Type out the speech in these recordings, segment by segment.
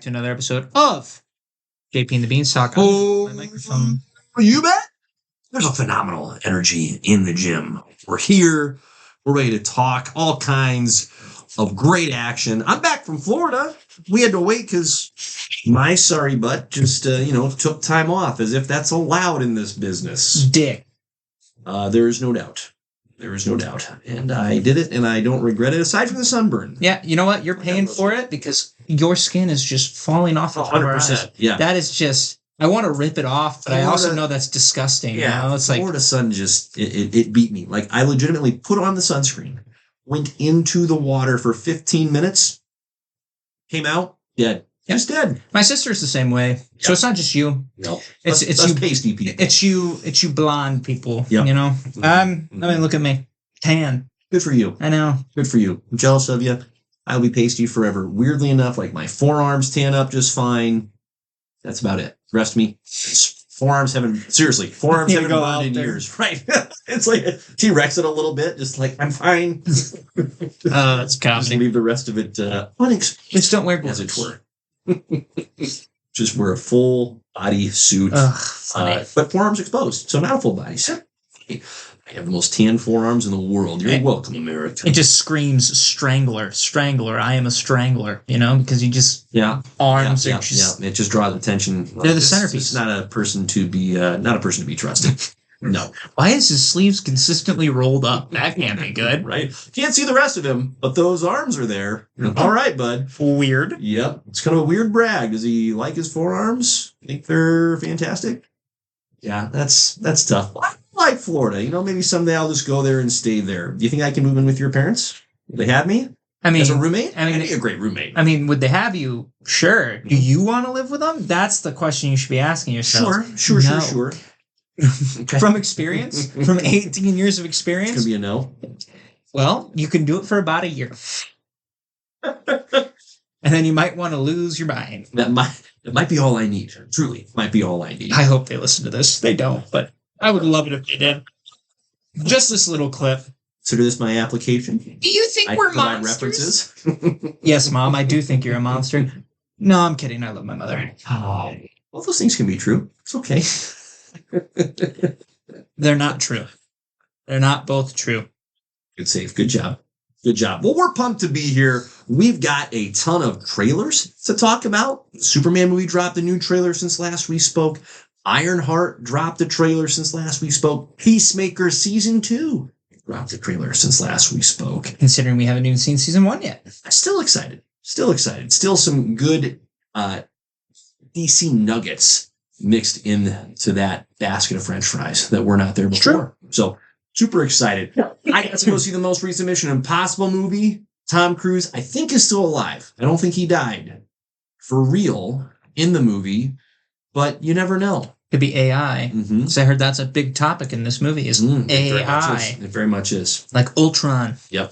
back to another episode of JP and the Beanstalk. Oh, My microphone. You bet. There's a phenomenal energy in the gym. We're here. We're ready to talk all kinds of great action. I'm back from Florida. We had to wait because my sorry butt just, took time off, as if that's allowed in this business. Dick. There is no doubt. There is no doubt. And I did it, and I don't regret it, aside from the sunburn. Yeah, you know what? You're paying for it because your skin is just falling off the top of our eyes. Yeah. That is just... I want to rip it off, but I also know that's disgusting. Yeah, you know? It's like Florida sun just, it beat me. Like, I legitimately put on the sunscreen, went into the water for 15 minutes, came out, dead. Just dead. My sister's the same way. So it's not just you. No. It's you pasty people. It's you blonde people. Yep. You know? I mean, look at me. Tan. Good for you. I know. Good for you. I'm jealous of you. I'll be pasty forever. Weirdly enough, like my forearms tan up just fine. That's about it. The rest of me, forearms haven't burned in years. Right. It's like T-Rex it a little bit, just like, I'm fine. That's comedy. Just leave the rest of it unexposed. Just don't wear as gloves. it were. Just wear a full body suit. Funny. But forearms exposed, so not a full body suit. I have the most tan forearms in the world. You're welcome, America. It just screams strangler. I am a strangler, because you just arms are just it just draws attention. They're the centerpiece. It's not a person to be trusted. No. Why is his sleeves consistently rolled up? That can't be good. Right. Can't see the rest of him, but those arms are there. All right, bud. Weird. Yep. It's kind of a weird brag. Does he like his forearms? Think they're fantastic? Yeah, that's tough. I like Florida. Maybe someday I'll just go there and stay there. Do you think I can move in with your parents? Will they have me? As a roommate? I'd be a great roommate. I mean, would they have you? Sure. Do you want to live with them? That's the question you should be asking yourself. Sure. Okay. From experience? From 18 years of experience? It's going to be a no. Well, you can do it for about a year. And then you might want to lose your mind. That might be all I need. Truly, might be all I need. I hope they listen to this. They don't, but I would love it if they did. Just this little clip. Consider this my application. Do you think we're monsters? References. Yes, Mom, I do think you're a monster. No, I'm kidding. I love my mother. Oh, well, those things can be true. It's okay. They're not true. They're not both true. Good save. Good job. Well, we're pumped to be here. We've got a ton of trailers to talk about. Superman movie dropped a new trailer since last we spoke. Ironheart dropped a trailer since last we spoke. Peacemaker Season 2 dropped a trailer since last we spoke. Considering we haven't even seen Season 1 yet. I'm still excited. Still some good DC nuggets mixed into that basket of French fries that were not there before. True. So super excited. I got to go see the most recent Mission Impossible movie. Tom Cruise, I think, is still alive. I don't think he died for real in the movie, but you never know. Could be AI. Mm-hmm. So I heard that's a big topic in this movie is AI. It very much is. Like Ultron. Yep.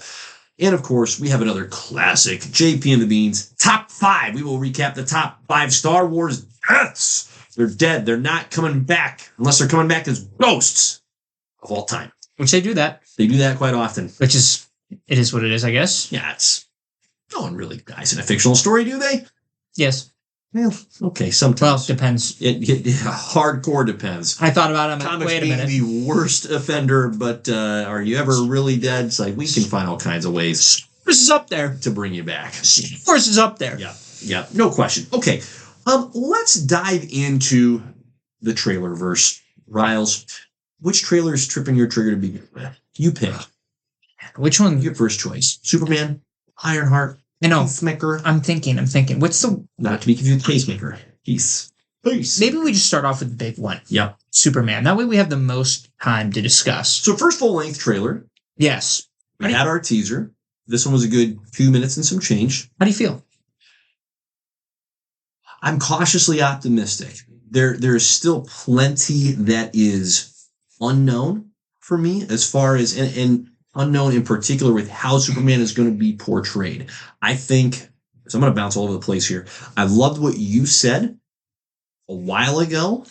And of course, we have another classic, JP and the Beans, Top 5. We will recap the top 5 Star Wars deaths. They're dead. They're not coming back unless they're coming back as ghosts of all time. Which they do that. They do that quite often. It is what it is, I guess. Yeah, no one really dies in a fictional story, do they? Yes. Well, okay, sometimes. Well, it depends. It hardcore depends. I thought about it. Comics Wait a being minute. the worst offender, but are you ever really dead? It's like we can find all kinds of ways. Force is up there. To bring you back. Force is up there. Yeah, no question. Okay, let's dive into the trailer verse. Riles, which trailer is tripping your trigger to begin with? You pick. Which one? Your first choice. Superman, Ironheart, I know. Peacemaker. I'm thinking. What's the... Not to be confused with Pacemaker. Peace. Maybe we just start off with the big one. Yep. Superman. That way we have the most time to discuss. So first full-length trailer. Yes. We had our teaser. This one was a good 2 minutes and some change. How do you feel? I'm cautiously optimistic. There's still plenty that is unknown for me as far as, and unknown in particular with how Superman is going to be portrayed. I think, so I'm going to bounce all over the place here. I loved what you said a while ago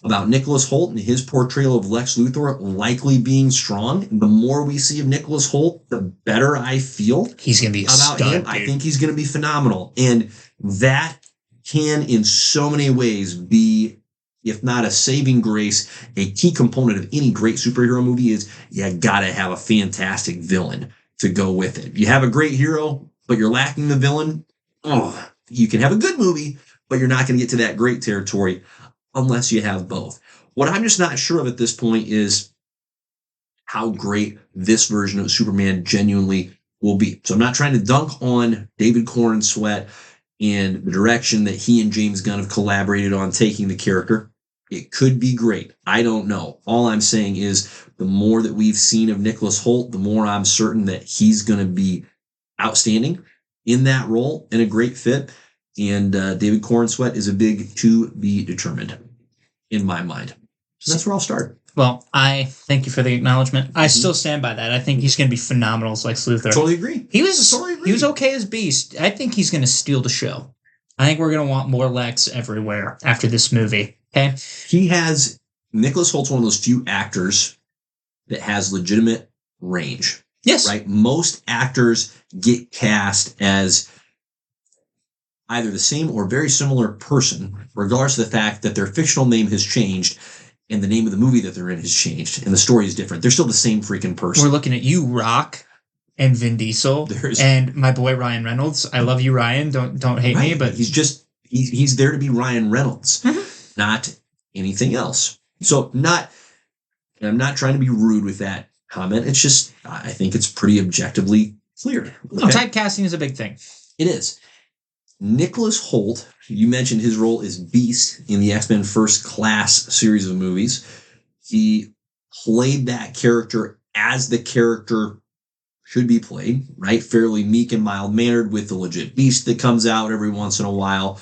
about Nicholas Hoult and his portrayal of Lex Luthor likely being strong. The more we see of Nicholas Hoult, the better I feel he's going to be about him. I think he's going to be phenomenal. And that can, in so many ways, be, if not a saving grace, a key component of any great superhero movie is you gotta have a fantastic villain to go with it. You have a great hero, but you're lacking the villain. Oh, you can have a good movie, but you're not going to get to that great territory unless you have both. What I'm just not sure of at this point is how great this version of Superman genuinely will be. So I'm not trying to dunk on David Corenswet and the direction that he and James Gunn have collaborated on taking the character. It could be great. I don't know. All I'm saying is the more that we've seen of Nicholas Hoult, the more I'm certain that he's going to be outstanding in that role and a great fit. And David Corenswet is a big to be determined in my mind. So that's where I'll start. Well, I thank you for the acknowledgement. I still stand by that. I think he's going to be phenomenal as Lex Luthor. Totally agree. He was okay as Beast. I think he's going to steal the show. I think we're going to want more Lex everywhere after this movie. Okay. Nicholas Holt's one of those few actors that has legitimate range. Yes. Right? Most actors get cast as either the same or very similar person, regardless of the fact that their fictional name has changed and the name of the movie that they're in has changed and the story is different. They're still the same freaking person. We're looking at you, Rock, and Vin Diesel, and my boy Ryan Reynolds. I love you, Ryan. Don't hate me, but he's there to be Ryan Reynolds, not anything else. So I'm not trying to be rude with that comment. It's just I think it's pretty objectively clear. Okay? No, typecasting is a big thing. It is. Nicholas Hoult, you mentioned his role as Beast in the X-Men First Class series of movies. He played that character as the character should be played, right? Fairly meek and mild-mannered with the legit Beast that comes out every once in a while.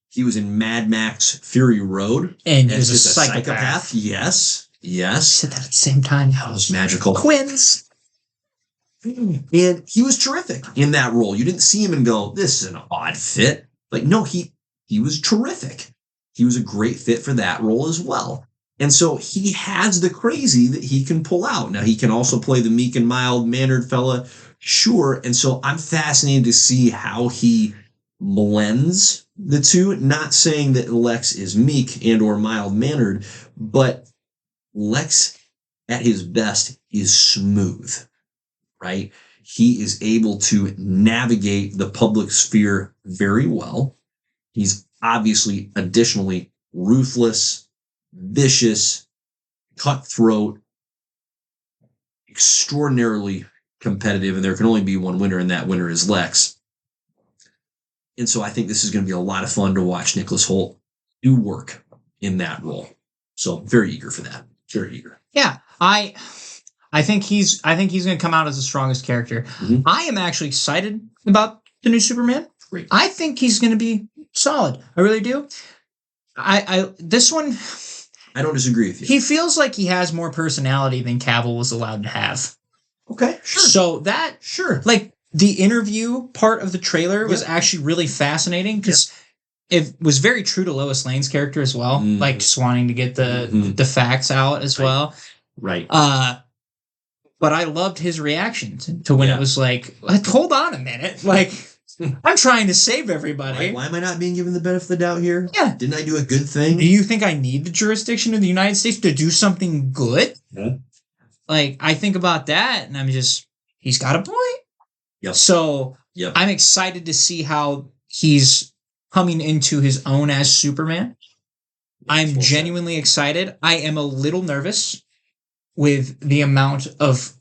He was in Mad Max Fury Road. And he was a psychopath. Yes. Said that at the same time. That was magical. Twins. And he was terrific in that role. You didn't see him and go, this is an odd fit. Like, no, he was terrific. He was a great fit for that role as well. And so he has the crazy that he can pull out. Now, he can also play the meek and mild-mannered fella, sure. And so I'm fascinated to see how he blends the two. Not saying that Lex is meek and or mild-mannered, but Lex at his best is smooth. Right? He is able to navigate the public sphere very well. He's obviously additionally ruthless, vicious, cutthroat, extraordinarily competitive, and there can only be one winner, and that winner is Lex. And so I think this is going to be a lot of fun to watch Nicholas Hoult do work in that role. So very eager for that. Very eager. Yeah, I think he's going to come out as the strongest character. Mm-hmm. I am actually excited about the new Superman. Great. I think he's going to be solid. I really do. This one, I don't disagree with you. He feels like he has more personality than Cavill was allowed to have. Okay, sure. So like the interview part of the trailer was actually really fascinating because it was very true to Lois Lane's character as well, like just wanting to get the facts out as well. Right. But I loved his reaction to when it was like, hold on a minute. Like, I'm trying to save everybody. Why am I not being given the benefit of the doubt here? Yeah. Didn't I do a good thing? Do you think I need the jurisdiction of the United States to do something good? Yeah. Like, I think about that and he's got a point. Yep. So I'm excited to see how he's coming into his own as Superman. I'm genuinely excited. I am a little nervous with the amount of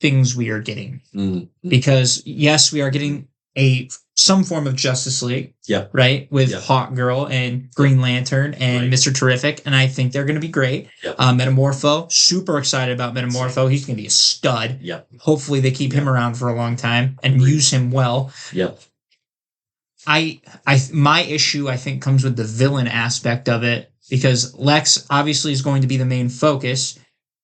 things we are getting. Mm-hmm. Because, yes, we are getting some form of Justice League, right? With Hawk Girl and Green Lantern and Mr. Terrific, and I think they're going to be great. Yep. Metamorpho, super excited about Metamorpho. He's going to be a stud. Yep. Hopefully they keep him around for a long time and use him well. Yep. My issue, I think, comes with the villain aspect of it, because Lex obviously is going to be the main focus.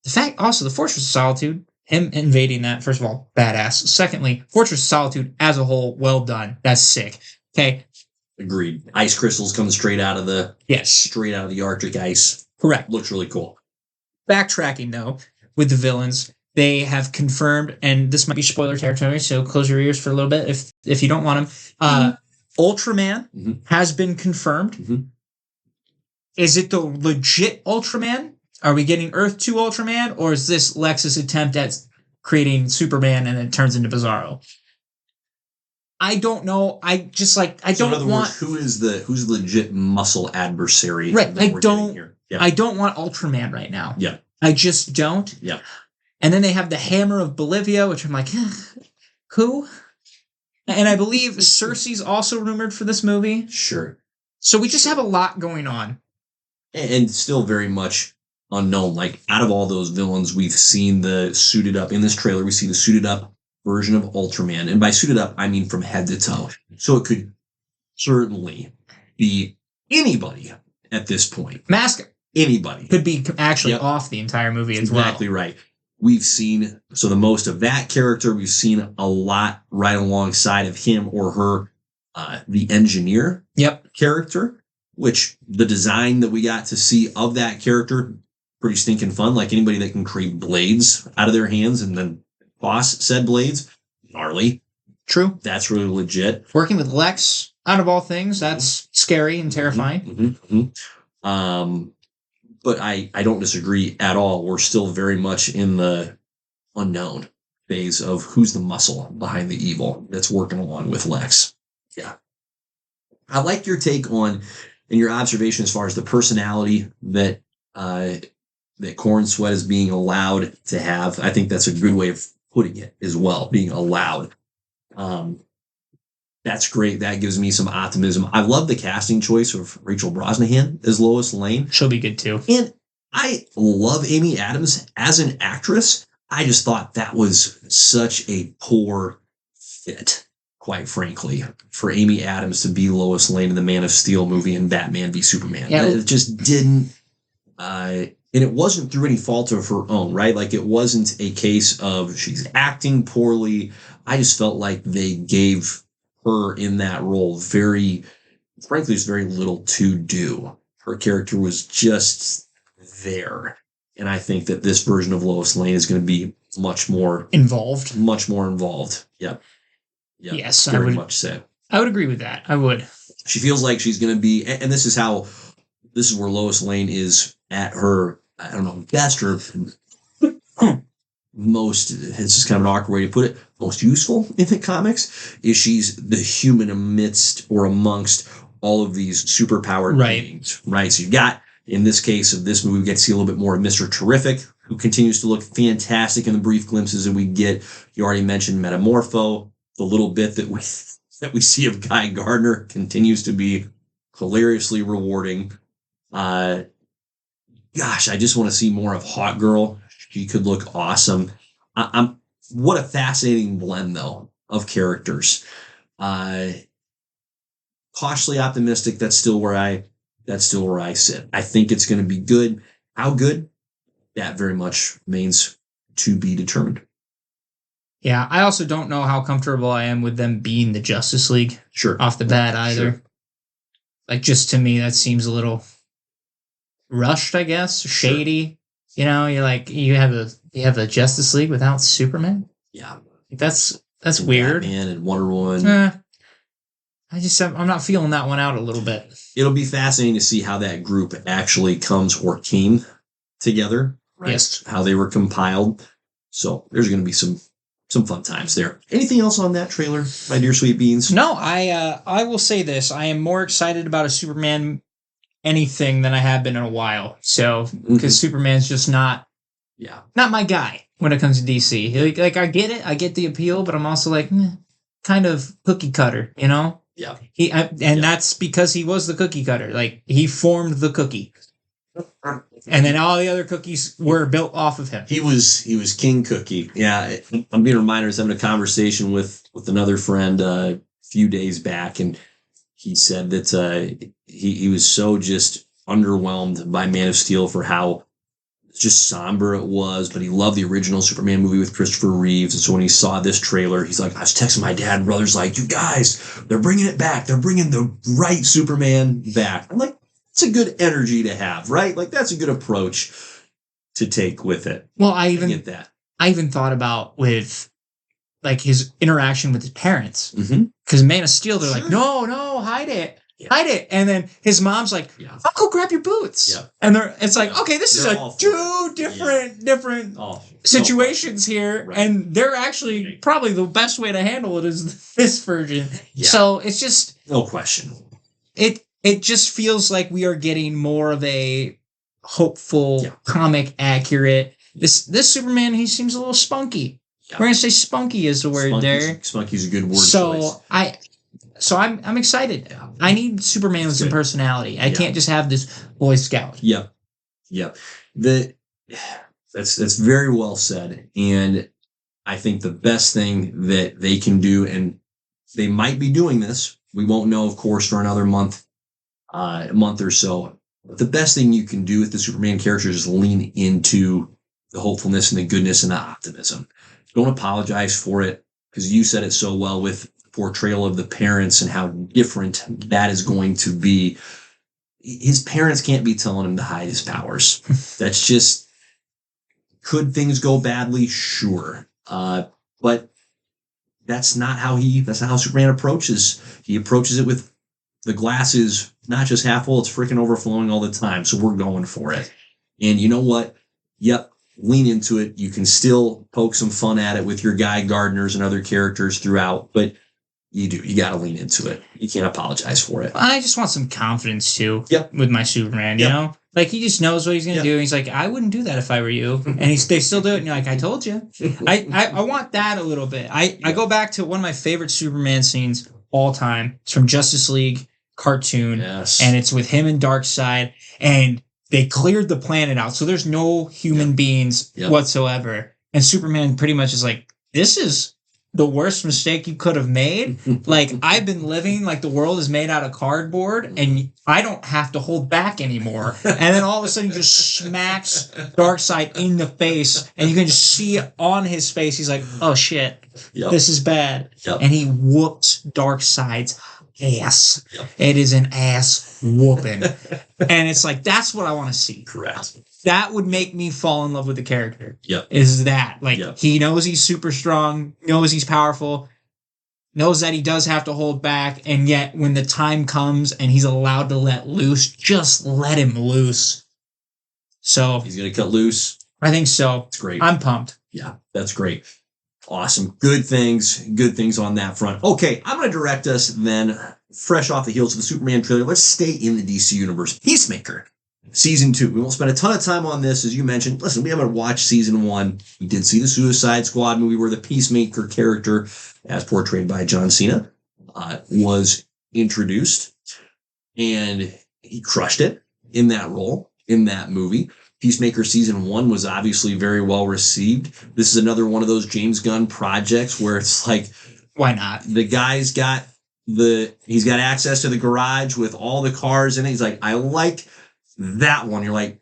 The fact, also, the Fortress of Solitude, him invading that, first of all, badass. Secondly, Fortress of Solitude as a whole, well done. That's sick. Okay. Agreed. Ice crystals coming straight out of the Arctic ice. Correct. Looks really cool. Backtracking, though, with the villains, they have confirmed, and this might be spoiler territory, so close your ears for a little bit if you don't want them. Ultraman Mhm. has been confirmed. Mhm. Is it the legit Ultraman? Are we getting Earth 2 Ultraman? Or is this Lex's attempt at creating Superman and then it turns into Bizarro? I don't know. I So in don't other want. words, who's the legit muscle adversary? Right. That we're getting here? Yeah. I don't want Ultraman right now. Yeah. I just don't. Yeah. And then they have the Hammer of Bolivia, which I'm like, who? And I believe Cersei's also rumored for this movie. Sure. So we just have a lot going on. And still very much unknown. Like, out of all those villains, we've seen the suited up in this trailer. We see the suited up version of Ultraman, and by suited up, I mean from head to toe. So it could certainly be anybody at this point. Mask Anybody could be actually off the entire movie as well. Exactly right. We've seen the most of that character. We've seen a lot right alongside of him or her, the engineer character, which the design that we got to see of that character, pretty stinking fun. Like, anybody that can create blades out of their hands and then boss said blades, gnarly. True. That's really legit. Working with Lex, out of all things, that's scary and terrifying. But I don't disagree at all. We're still very much in the unknown phase of who's the muscle behind the evil that's working along with Lex. Yeah. I like your take on and your observation as far as the personality that that Corn Sweat is being allowed to have. I think that's a good way of putting it as well, being allowed. That's great. That gives me some optimism. I love the casting choice of Rachel Brosnahan as Lois Lane. She'll be good too. And I love Amy Adams as an actress. I just thought that was such a poor fit, quite frankly, for Amy Adams to be Lois Lane in the Man of Steel movie and Batman v Superman. Yeah. It just didn't, and it wasn't through any fault of her own, right? Like, it wasn't a case of she's acting poorly. I just felt like they gave her in that role frankly, there's very little to do. Her character was just there. And I think that this version of Lois Lane is going to be much more involved. Yep. Yes, very much so. I would agree with that. I would. She feels like she's going to be, and this is where Lois Lane is at her, I don't know, best or most, it's just kind of an awkward way to put it, most useful in the comics, is she's the human amongst all of these superpowered beings, right? So you got, in this case of this movie, we get to see a little bit more of Mr. Terrific, who continues to look fantastic in the brief glimpses that we get. You already mentioned Metamorpho. The little bit that we see of Guy Gardner continues to be hilariously rewarding. Gosh, I just want to see more of Hot Girl. She could look awesome. What a fascinating blend, though, of characters. Cautiously optimistic. That's still where I sit. I think it's going to be good. How good? That very much remains to be determined. Yeah, I also don't know how comfortable I am with them being the Justice League off the bat either. Sure. Like, just to me, that seems a little rushed, I guess, shady. You know, you're like, you have a Justice League without Superman. Yeah, that's weird. Batman and Wonder Woman. I'm not feeling that one out a little bit. It'll be fascinating to see how that group actually comes or came together. Right? Yes, how they were compiled. So there's going to be some fun times there. Anything else on that trailer, my dear sweet beans? No, I will say this: I am more excited about a Superman anything than I have been in a while. So, because Superman's just not my guy when it comes to DC. Like, I get it, I get the appeal, but I'm also like, kind of cookie cutter, you know? Yeah. That's because he was the cookie cutter. Like, he formed the cookie. And then all the other cookies were built off of him. He was King Cookie. Yeah, I'm being reminded, I was having a conversation with another friend a few days back, and he said that he was so just underwhelmed by Man of Steel for how just somber it was, but he loved the original Superman movie with Christopher Reeves. And so when he saw this trailer, he's like, I was texting my dad and brother's like, you guys, they're bringing it back. They're bringing the right Superman back. I'm like, it's a good energy to have, right? Like, that's a good approach to take with it. Well, I get that. I even thought about with like his interaction with his parents. Because Man of Steel, they're like, no, hide it. Hide it. And then his mom's like, I'll go grab your boots. Yeah. And it's like, okay, this is two different situations here. Right. And they're actually probably the best way to handle it is this version. Yeah. So it's just no question. It just feels like we are getting more of a hopeful, comic accurate. This Superman, he seems a little spunky. Yeah. We're gonna say spunky is the word there. Spunky's a good word choice. So I'm excited. Yeah. I need Superman with some personality. I can't just have this Boy Scout. Yep. That's very well said. And I think the best thing that they can do, and they might be doing this, we won't know, of course, for another month or so. But the best thing you can do with the Superman character is lean into the hopefulness and the goodness and the optimism. Don't apologize for it, because you said it so well with portrayal of the parents and how different that is going to be. His parents can't be telling him to hide his powers. That's just, could things go badly? Sure. But that's not how Superman approaches. He approaches it with the glass is not just half full, it's freaking overflowing all the time. So we're going for it. And you know what? Yep. Lean into it. You can still poke some fun at it with your Guy Gardners and other characters throughout, but you got to lean into it. You can't apologize for it. I just want some confidence too. With my Superman, you know, like he just knows what he's gonna do. He's like, I wouldn't do that if I were you, and they still do it. And you're like, I told you. I want that a little bit. I go back to one of my favorite Superman scenes all time. It's from Justice League cartoon, and it's with him and Darkseid, and they cleared the planet out, so there's no human beings whatsoever. And Superman pretty much is like, this is the worst mistake you could have made. Like, I've been living like the world is made out of cardboard and I don't have to hold back anymore. And then all of a sudden he just smacks Darkseid in the face, and you can just see it on his face. He's like, oh shit, this is bad. And he whoops Darkseid's ass. It is an ass whooping. And it's like, that's what I want to see. Correct. That would make me fall in love with the character. Is that like he knows he's super strong, knows he's powerful, knows that he does have to hold back, and yet when the time comes and he's allowed to let loose, just let him loose. So he's gonna cut loose. I think so. It's great. I'm pumped. Yeah, that's great. Awesome. Good things on that front. Okay, I'm gonna direct us then, fresh off the heels of the Superman trailer. Let's stay in the DC universe. Peacemaker Season 2. We won't spend a ton of time on this, as you mentioned. Listen, we haven't watched Season 1. We did see the Suicide Squad movie where the Peacemaker character, as portrayed by John Cena, was introduced. And he crushed it in that role, in that movie. Peacemaker Season 1 was obviously very well received. This is another one of those James Gunn projects where it's like, why not? The guy's got he's got access to the garage with all the cars in it. He's like, I like that one. You're like,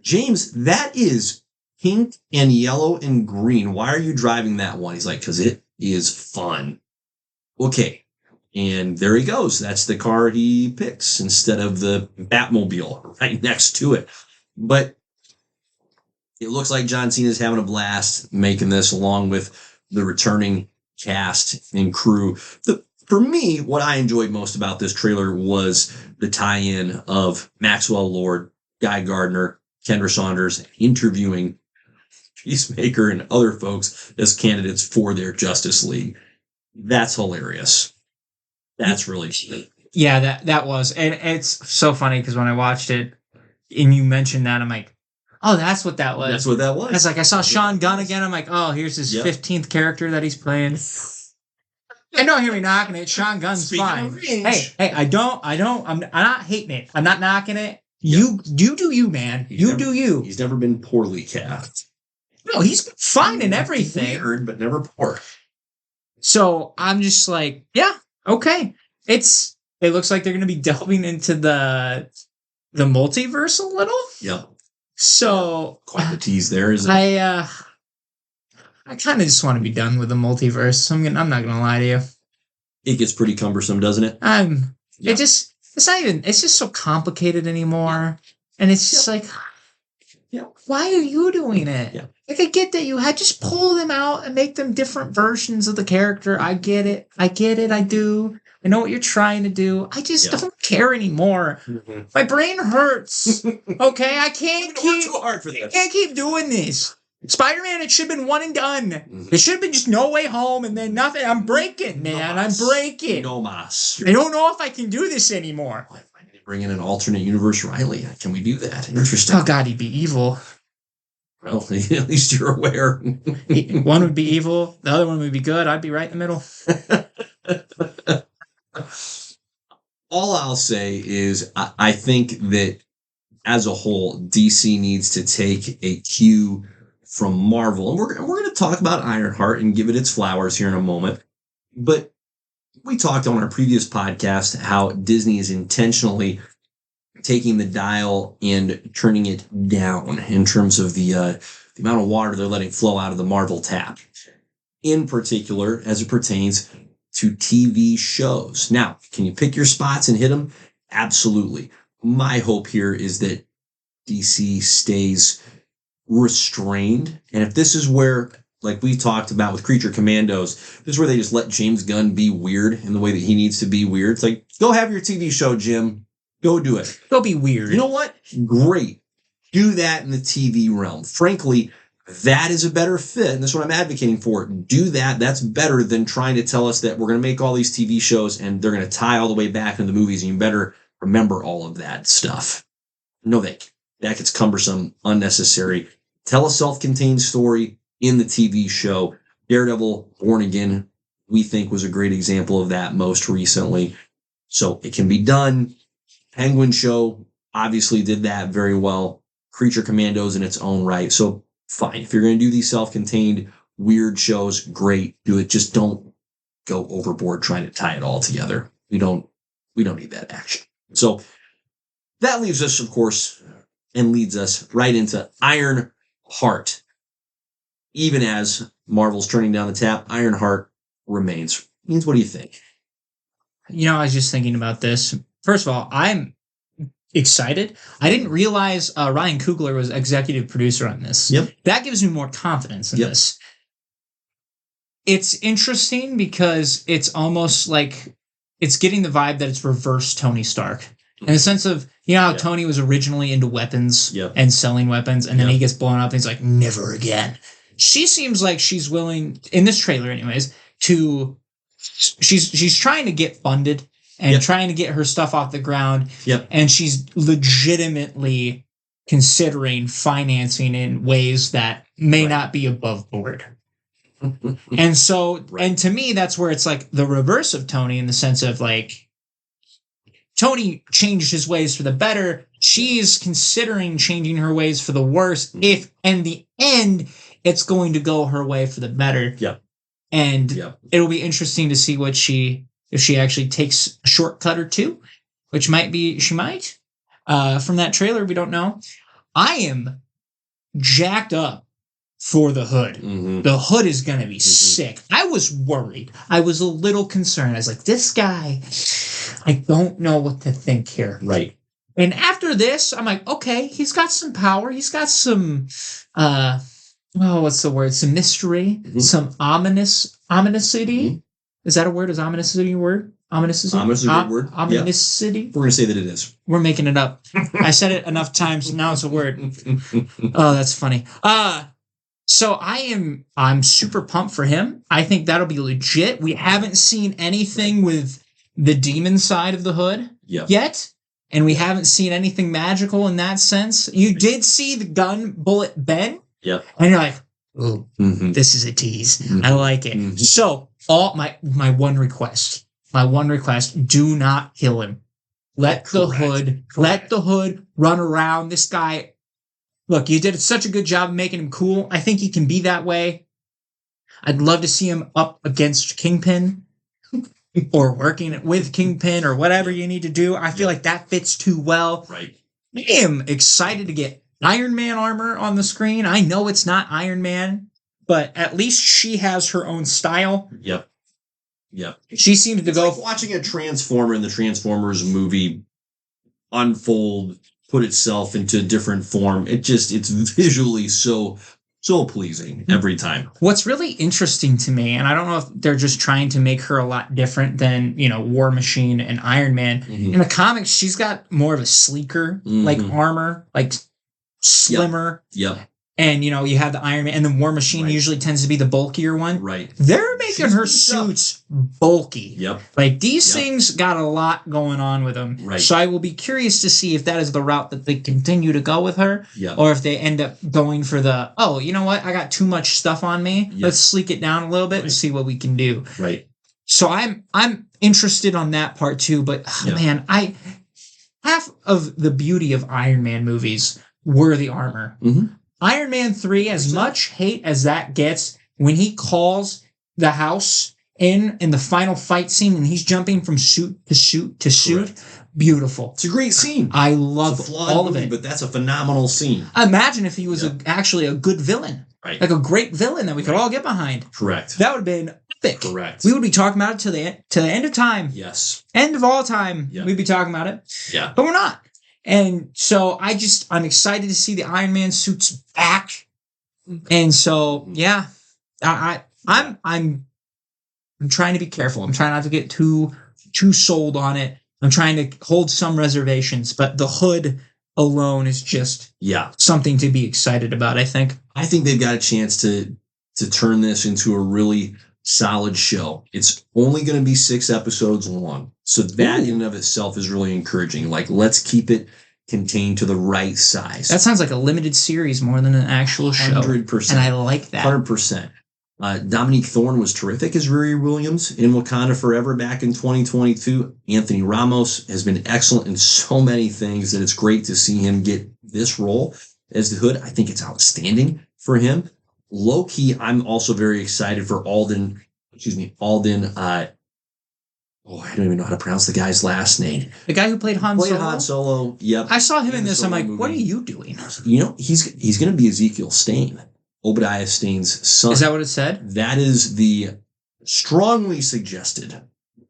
James, that is pink and yellow and green. Why are you driving that one? He's like, because it is fun. Okay. And there he goes. That's the car he picks instead of the Batmobile right next to it. But it looks like John Cena is having a blast making this, along with the returning cast and crew. For me, what I enjoyed most about this trailer was the tie-in of Maxwell Lord, Guy Gardner, Kendra Saunders interviewing Peacemaker and other folks as candidates for their Justice League. That's hilarious. That's really good. Yeah, that was. And it's so funny because when I watched it and you mentioned that, I'm like, oh, that's what that was. That's what that was. It's like I saw Sean Gunn again. I'm like, oh, here's his 15th character that he's playing. And don't hear me knocking it. Sean Gunn's fine. Hey, I'm not hating it. I'm not knocking it. You do you, man. Do you. He's never been poorly cast. No, he's fine in everything. Weird, but never poor. So I'm just like, yeah, okay. It looks like they're going to be delving into the multiverse a little. Yep. So quite the tease there, isn't it? I kind of just want to be done with the multiverse. I'm not going to lie to you. It gets pretty cumbersome, doesn't it? It's just so complicated anymore. And it's just like, Yeah. Why are you doing it? Yeah. Like, I get that you had just pull them out and make them different versions of the character. I get it. I do. I know what you're trying to do. I just don't care anymore. My brain hurts. Okay, I can't keep too hard for this. I can't keep doing this. Spider-Man, it should have been one and done. It should have been just No Way Home and then nothing. I'm breaking, man. I'm breaking. No mas. I don't know if I can do this anymore. Bring in an alternate universe Riley. Can we do that? Interesting. Oh, God, he'd be evil. Well, at least you're aware. One would be evil. The other one would be good. I'd be right in the middle. All I'll say is I think that as a whole, DC needs to take a cue from Marvel. And we're going to talk about Ironheart and give it its flowers here in a moment. But we talked on our previous podcast how Disney is intentionally taking the dial and turning it down in terms of the amount of water they're letting flow out of the Marvel tap. In particular, as it pertains to TV shows. Now, can you pick your spots and hit them? Absolutely. My hope here is that DC stays restrained. And if this is where, like we talked about with Creature Commandos, this is where they just let James Gunn be weird in the way that he needs to be weird. It's like, go have your TV show, Jim. Go do it. Go be weird. You know what? Great. Do that in the TV realm. Frankly, that is a better fit. And that's what I'm advocating for. Do that. That's better than trying to tell us that we're going to make all these TV shows and they're going to tie all the way back into the movies. And you better remember all of that stuff. No, that gets cumbersome, unnecessary. Tell a self-contained story in the TV show. Daredevil, Born Again, we think was a great example of that most recently. So it can be done. Penguin Show obviously did that very well. Creature Commandos in its own right. So fine. If you're going to do these self-contained weird shows, great. Do it. Just don't go overboard trying to tie it all together. We don't need that action. So that leaves us, of course, and leads us right into Ironheart. Even as Marvel's turning down the tap, Ironheart remains. Means, what do you think? You know, I was just thinking about this. First of all, I'm excited. I didn't realize Ryan Coogler was executive producer on this. Yep. That gives me more confidence in this. It's interesting because it's almost like it's getting the vibe that it's reverse Tony Stark. In the sense of, you know how Tony was originally into weapons and selling weapons, and then he gets blown up and he's like, never again. She seems like she's willing, in this trailer anyways, she's trying to get funded and trying to get her stuff off the ground. And she's legitimately considering financing in ways that may not be above board. And so, and to me, that's where it's like the reverse of Tony, in the sense of like, Tony changed his ways for the better. She's considering changing her ways for the worse. If in the end, it's going to go her way for the better. And it'll be interesting to see if she actually takes a shortcut or two, which she might. From that trailer, we don't know. I am jacked up for the hood. The hood is going to be sick. I was worried. I was a little concerned. I was like, this guy, I don't know what to think here. Right. And after this, I'm like, okay, he's got some power. He's got some, what's the word? Some mystery, some ominousity. Is that a word? Is ominousity a word? Ominousity? Ominous is a good word. Ominousity? We're going to say that it is. We're making it up. I said it enough times. Now it's a word. Oh, that's funny. So I'm super pumped for him. I think that'll be legit. We haven't seen anything with the demon side of the hood yet. And we haven't seen anything magical in that sense. You did see the gun bullet bend. And you're like, oh, this is a tease. I like it. So my one request, do not kill him. Let the hood run around. This guy, look, you did such a good job of making him cool. I think he can be that way. I'd love to see him up against Kingpin or working with Kingpin or whatever you need to do. I feel like that fits too well. Right. I am excited to get Iron Man armor on the screen. I know it's not Iron Man, but at least she has her own style. She seems to go like watching a Transformer in the Transformers movie unfold put itself into a different form. It's visually so pleasing every time. What's really interesting to me, and I don't know if they're just trying to make her a lot different than, War Machine and Iron Man. Mhm. In the comics, she's got more of a sleeker, like Mhm. armor, like slimmer. Yep. And, you have the Iron Man, and the War Machine Right. usually tends to be the bulkier one. Right. They're making She's her beefed up. suits bulky. Yep. Like, these Yep. things got a lot going on with them. Right. So I will be curious to see if that is the route that they continue to go with her, Yep. or if they end up going for the, oh, you know what? I got too much stuff on me. Yep. Let's sleek it down a little bit and Right. see what we can do. Right. So I'm interested on that part too. But Yeah. man, half of the beauty of Iron Man movies were the armor. Mm-hmm. Iron Man 3, as 100%. much hate as that gets, when he calls the house in the final fight scene and he's jumping from suit to suit to suit, Correct. beautiful. It's a great scene. I It's love a flawed all movie, of it. but that's a phenomenal scene. Imagine if he was Yep. actually a good villain, Right. like a great villain that we could Right. all get behind. Correct. That would have been epic. Correct. We would be talking about it to the end of time, Yes. end of all time. Yeah. We'd be talking about it, Yeah. but we're not. And so I'm excited to see the Iron Man suits back. And so, yeah, I'm trying to be careful. I'm trying not to get too sold on it. I'm trying to hold some reservations, but the hood alone is just Yeah. something to be excited about, I think. I think they've got a chance to turn this into a really solid show. It's only going to be 6 episodes long. So that in and of itself is really encouraging. Like, let's keep it contained to the right size. That sounds like a limited series more than an actual show. 100%. And I like that. 100%. Dominique Thorne was terrific as Riri Williams in Wakanda Forever back in 2022. Anthony Ramos has been excellent in so many things that it's great to see him get this role as the Hood. I think it's outstanding for him. Low-key, I'm also very excited for Alden. I don't even know how to pronounce the guy's last name. The guy who played Han Solo. Han Solo. Yep. I saw him in the this. I'm Solo like, movie. what are you doing? He's going to be Ezekiel Stain, Obadiah Stain's son. Is that what it said? That is the strongly suggested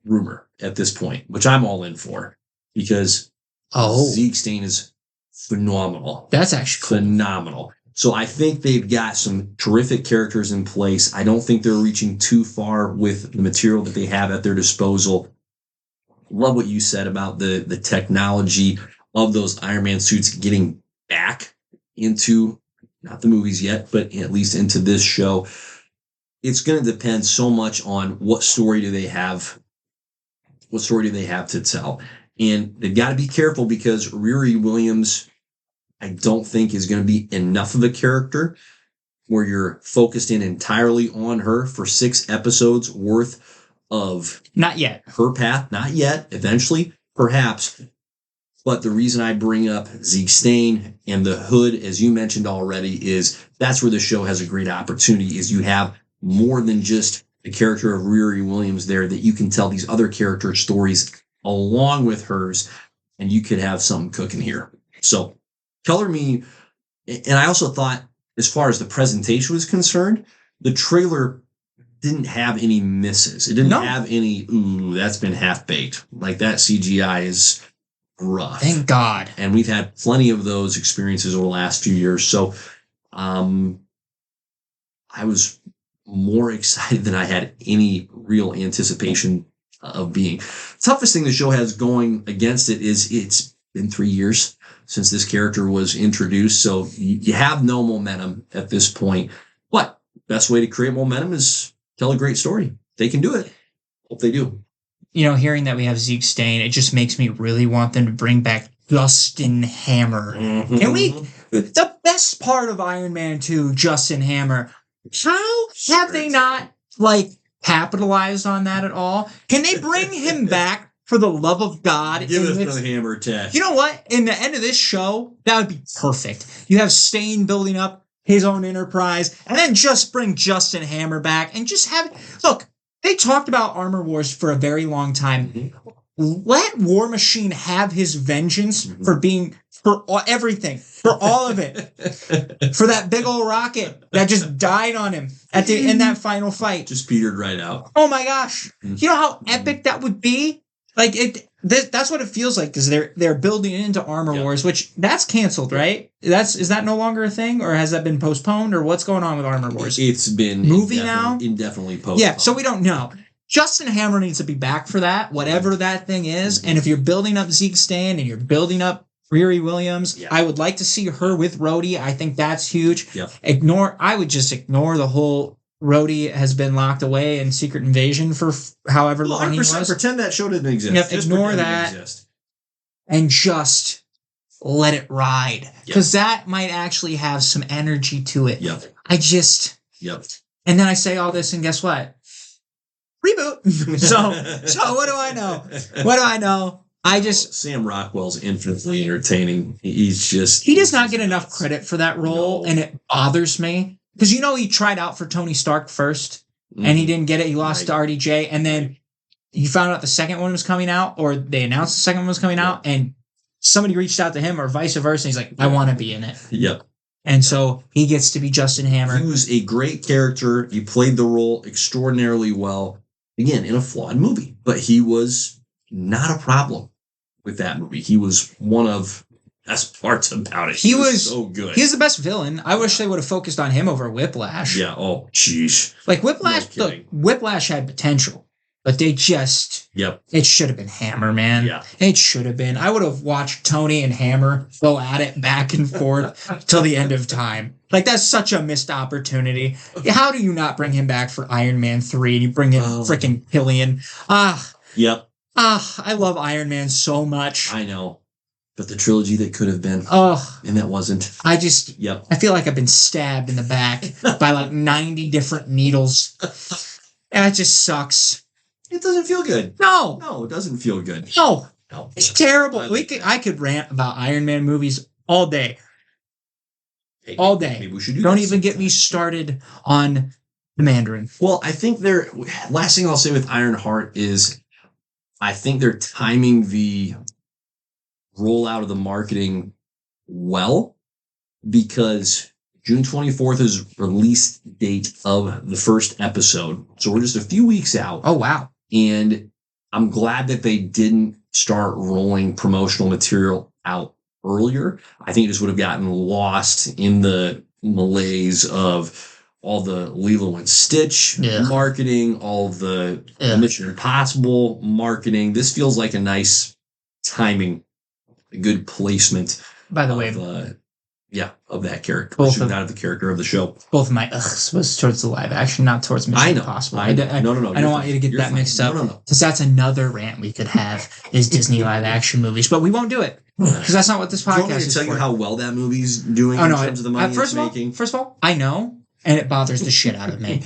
rumor at this point, which I'm all in for, because Zeke Stain is phenomenal. That's actually cool. Phenomenal. So I think they've got some terrific characters in place. I don't think they're reaching too far with the material that they have at their disposal. Love what you said about the technology of those Iron Man suits getting back into, not the movies yet, but at least into this show. It's going to depend so much on what story do they have to tell. And they've got to be careful because Riri Williams, I don't think, is going to be enough of a character where you're focused in entirely on her for 6 episodes worth of Not yet. her path. Not yet. Eventually, perhaps. But the reason I bring up Zeke Stain and the Hood, as you mentioned already, is that's where the show has a great opportunity, is you have more than just the character of Riri Williams there, that you can tell these other character stories along with hers, and you could have something cooking here. So color me. And I also thought, as far as the presentation was concerned, the trailer didn't have any misses. It didn't have any, that's been half-baked. Like, that CGI is rough. Thank God. And we've had plenty of those experiences over the last few years. So I was more excited than I had any real anticipation of being. Toughest thing the show has going against it is it's been 3 years since this character was introduced. So you have no momentum at this point. But best way to create momentum is tell a great story. They can do it. Hope they do. Hearing that we have Zeke Stain, it just makes me really want them to bring back Justin Hammer. Mm-hmm. Can we? The best part of Iron Man 2, Justin Hammer. How have they not, capitalized on that at all? Can they bring him back, for the love of God? Give us the hammer test. You know what? In the end of this show, that would be perfect. You have Stain building up his own enterprise, and then just bring Justin Hammer back and just have... Look, they talked about Armor Wars for a very long time. Mm-hmm. Let War Machine have his vengeance for everything, for all of it, for that big old rocket that just died on him in that final fight. Just petered right out. Oh my gosh. You know how epic that would be? that's what it feels like because they're building into Armor Yeah. Wars, which that's canceled, right? Is that no longer a thing, or has that been postponed, or what's going on with Armor Wars? It's been Movie now? indefinitely postponed. Yeah, so we don't know. Justin Hammer needs to be back for that, whatever that thing is. And if you're building up Zeke Stan and you're building up Riri Williams, I would like to see her with Rhodey. I think that's huge. Yep. I would just ignore the whole Rhodey has been locked away in Secret Invasion for however long he was. Pretend that show didn't exist. Yep, ignore that and just let it ride. Because that might actually have some energy to it. Yep. And then I say all this and guess what? Reboot. so what do I know? What do I know? Sam Rockwell's infinitely entertaining. He does not get enough credit for that role, and it bothers me because he tried out for Tony Stark first, and he didn't get it. He lost to RDJ, and then he found out the second one was coming out, or they announced the second one was coming out, and somebody reached out to him, or vice versa. And he's like, "I want to be in it." Yep. And so he gets to be Justin Hammer. He was a great character. He played the role extraordinarily well. Again, in a flawed movie, but he was not a problem with that movie. He was one of the best parts about it. He was so good. He's the best villain. I wish they would have focused on him over Whiplash. Yeah. Oh, jeez. Like Whiplash, Whiplash had potential, but they just. Yep. It should have been Hammer, man. Yeah. It should have been. I would have watched Tony and Hammer go at it back and forth till the end of time. Like, that's such a missed opportunity. How do you not bring him back for Iron Man 3 and you bring in freaking Killian? Yep. I love Iron Man so much. I know. But the trilogy that could have been. And that wasn't. I feel like I've been stabbed in the back by like 90 different needles. And it just sucks. It doesn't feel good. No, it doesn't feel good. No. It's terrible. I could rant about Iron Man movies all day. All day. Maybe we should Don't even get me started on the Mandarin. Well, I think last thing I'll say with Ironheart is I think they're timing the rollout of the marketing well, because June 24th is release date of the first episode. So we're just a few weeks out. Oh, wow. And I'm glad that they didn't start rolling promotional material out earlier. I think it just would have gotten lost in the malaise of all the Lilo and Stitch marketing, all the Mission Impossible marketing. This feels like a nice timing, a good placement. By the way, of that character. Not of the character of the show. Both of my was towards the live action, not towards Mission Impossible. No. I don't want you to get that mixed up. Because that's another rant we could have is Disney live action movies, but we won't do it. Because that's not what this podcast is for. Tell you how well that movie's doing in terms of the money it's making? First of all, I know, and it bothers the shit out of me.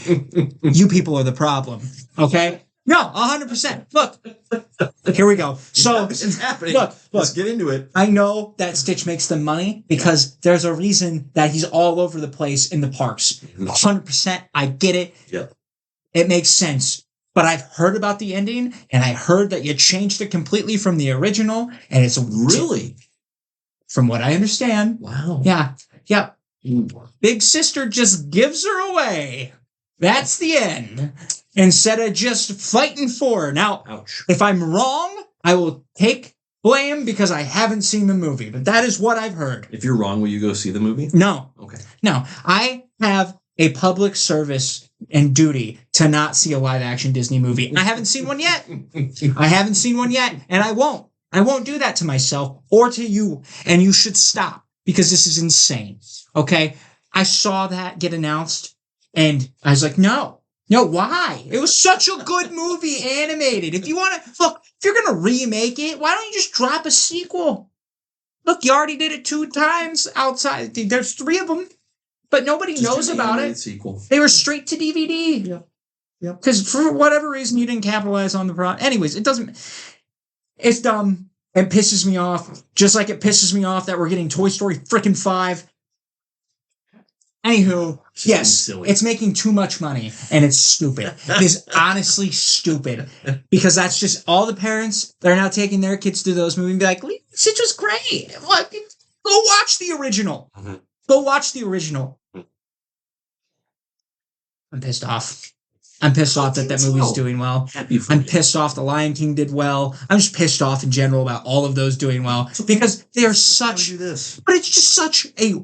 You people are the problem, okay? No, 100%. Look, here we go. So it's happening. Look, let's get into it. I know that Stitch makes the money because there's a reason that he's all over the place in the parks. 100%. I get it. Yep. It makes sense. But I've heard about the ending, and I heard that you changed it completely from the original, and it's really, from what I understand. Wow. Yeah. Big Sister just gives her away. That's the end. Instead of just fighting for her. Now, if I'm wrong, I will take blame because I haven't seen the movie. But that is what I've heard. If you're wrong, will you go see the movie? No. Okay. No. I have a public service and duty to not see a live-action Disney movie. I haven't seen one yet. And I won't. I won't do that to myself or to you. And you should stop because this is insane. Okay? I saw that get announced, and I was like, no, why? It was such a good movie, animated. If you want to, look, if you're going to remake it, why don't you just drop a sequel? Look, you already did it 2 times outside. There's 3 of them, but nobody knows about it. Sequel. They were straight to DVD. Yeah. Because for whatever reason, you didn't capitalize on the product. Anyways, it's dumb. It pisses me off. Just like it pisses me off that we're getting Toy Story freaking 5. Anywho, yes, it's making too much money, and it's stupid. It is honestly stupid, because that's just all the parents that are now taking their kids to those movies and be like, Stitch was great. What? Go watch the original. Mm-hmm. Go watch the original. I'm pissed off. I'm pissed off that movie's doing well. Happy for I'm you. pissed off The Lion King did well. I'm just pissed off in general about all of those doing well because they are such. Do this. But it's just such a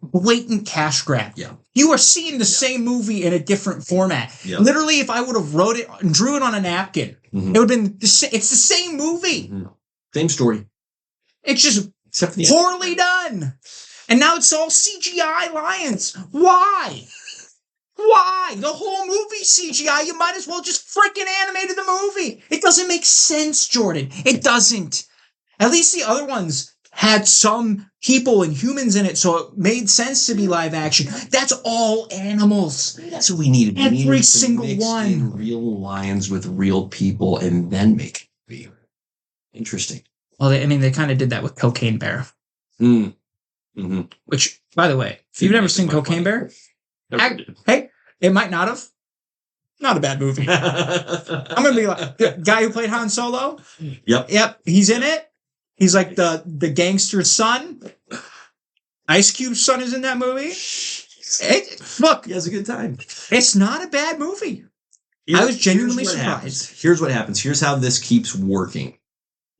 blatant cash grab. Yeah. You are seeing the same movie in a different format. Yeah. Literally, if I would have wrote it and drew it on a napkin, it would have been it's the same movie. Same story. It's just poorly done. And now it's all CGI lions. Why? Why? The whole movie CGI. You might as well just freaking animated the movie. It doesn't make sense, Jordan. It doesn't. At least the other ones had some people and humans in it, so it made sense to be live action. That's all animals. That's what we needed. Every single mix one. In real lions with real people and then make a movie. Interesting. Well, they kind of did that with Cocaine Bear. Which, by the way, if you've never seen Cocaine Bear, hey, it might not have. Not a bad movie. I'm going to be like, the guy who played Han Solo? Yep, he's in it. He's like the gangster's son. Ice Cube's son is in that movie. Look. He has a good time. It's not a bad movie. I was genuinely surprised. Here's what happens. Here's how this keeps working.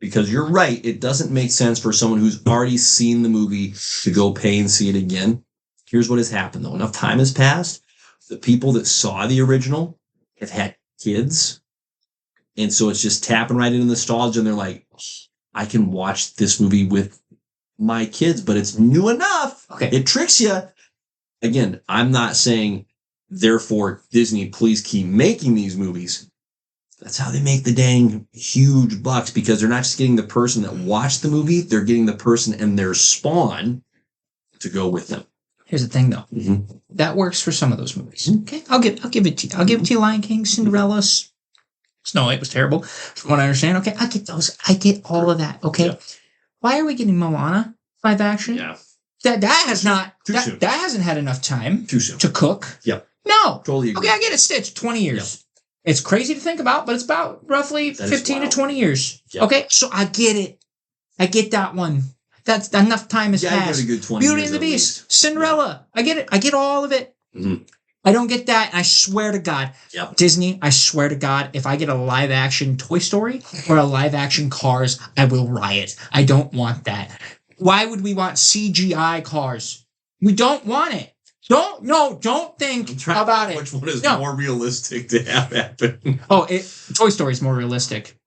Because you're right, it doesn't make sense for someone who's already seen the movie to go pay and see it again. Here's what has happened, though. Enough time has passed. The people that saw the original have had kids. And so it's just tapping right into nostalgia. And they're like, I can watch this movie with my kids, but it's new enough. Okay. It tricks you. Again, I'm not saying, therefore, Disney, please keep making these movies. That's how they make the dang huge bucks, because they're not just getting the person that watched the movie, they're getting the person and their spawn to go with them. Here's the thing, though. That works for some of those movies. Okay, I'll give it to you. I'll give it to you. Lion King, Cinderella, Snow White was terrible, from what I understand. Okay, I get those. I get all of that. Okay, why are we getting Moana live action? Yeah, that has not soon. That hasn't had enough time too soon to cook. Yep. No. Totally agree. Okay, I get it. Stitch 20 years. Yep. It's crazy to think about, but it's about roughly 15 to 20 years. Yep. Okay, so I get it. I get that one. That's enough time has passed. A good 20 Beauty and the Beast, Cinderella. I get it. I get all of it. I don't get that. And I swear to God, Disney, I swear to God, if I get a live action Toy Story or a live action Cars, I will riot. I don't want that. Why would we want CGI Cars? We don't want it. Don't think about it. Which one is more realistic to have happen? Toy Story is more realistic.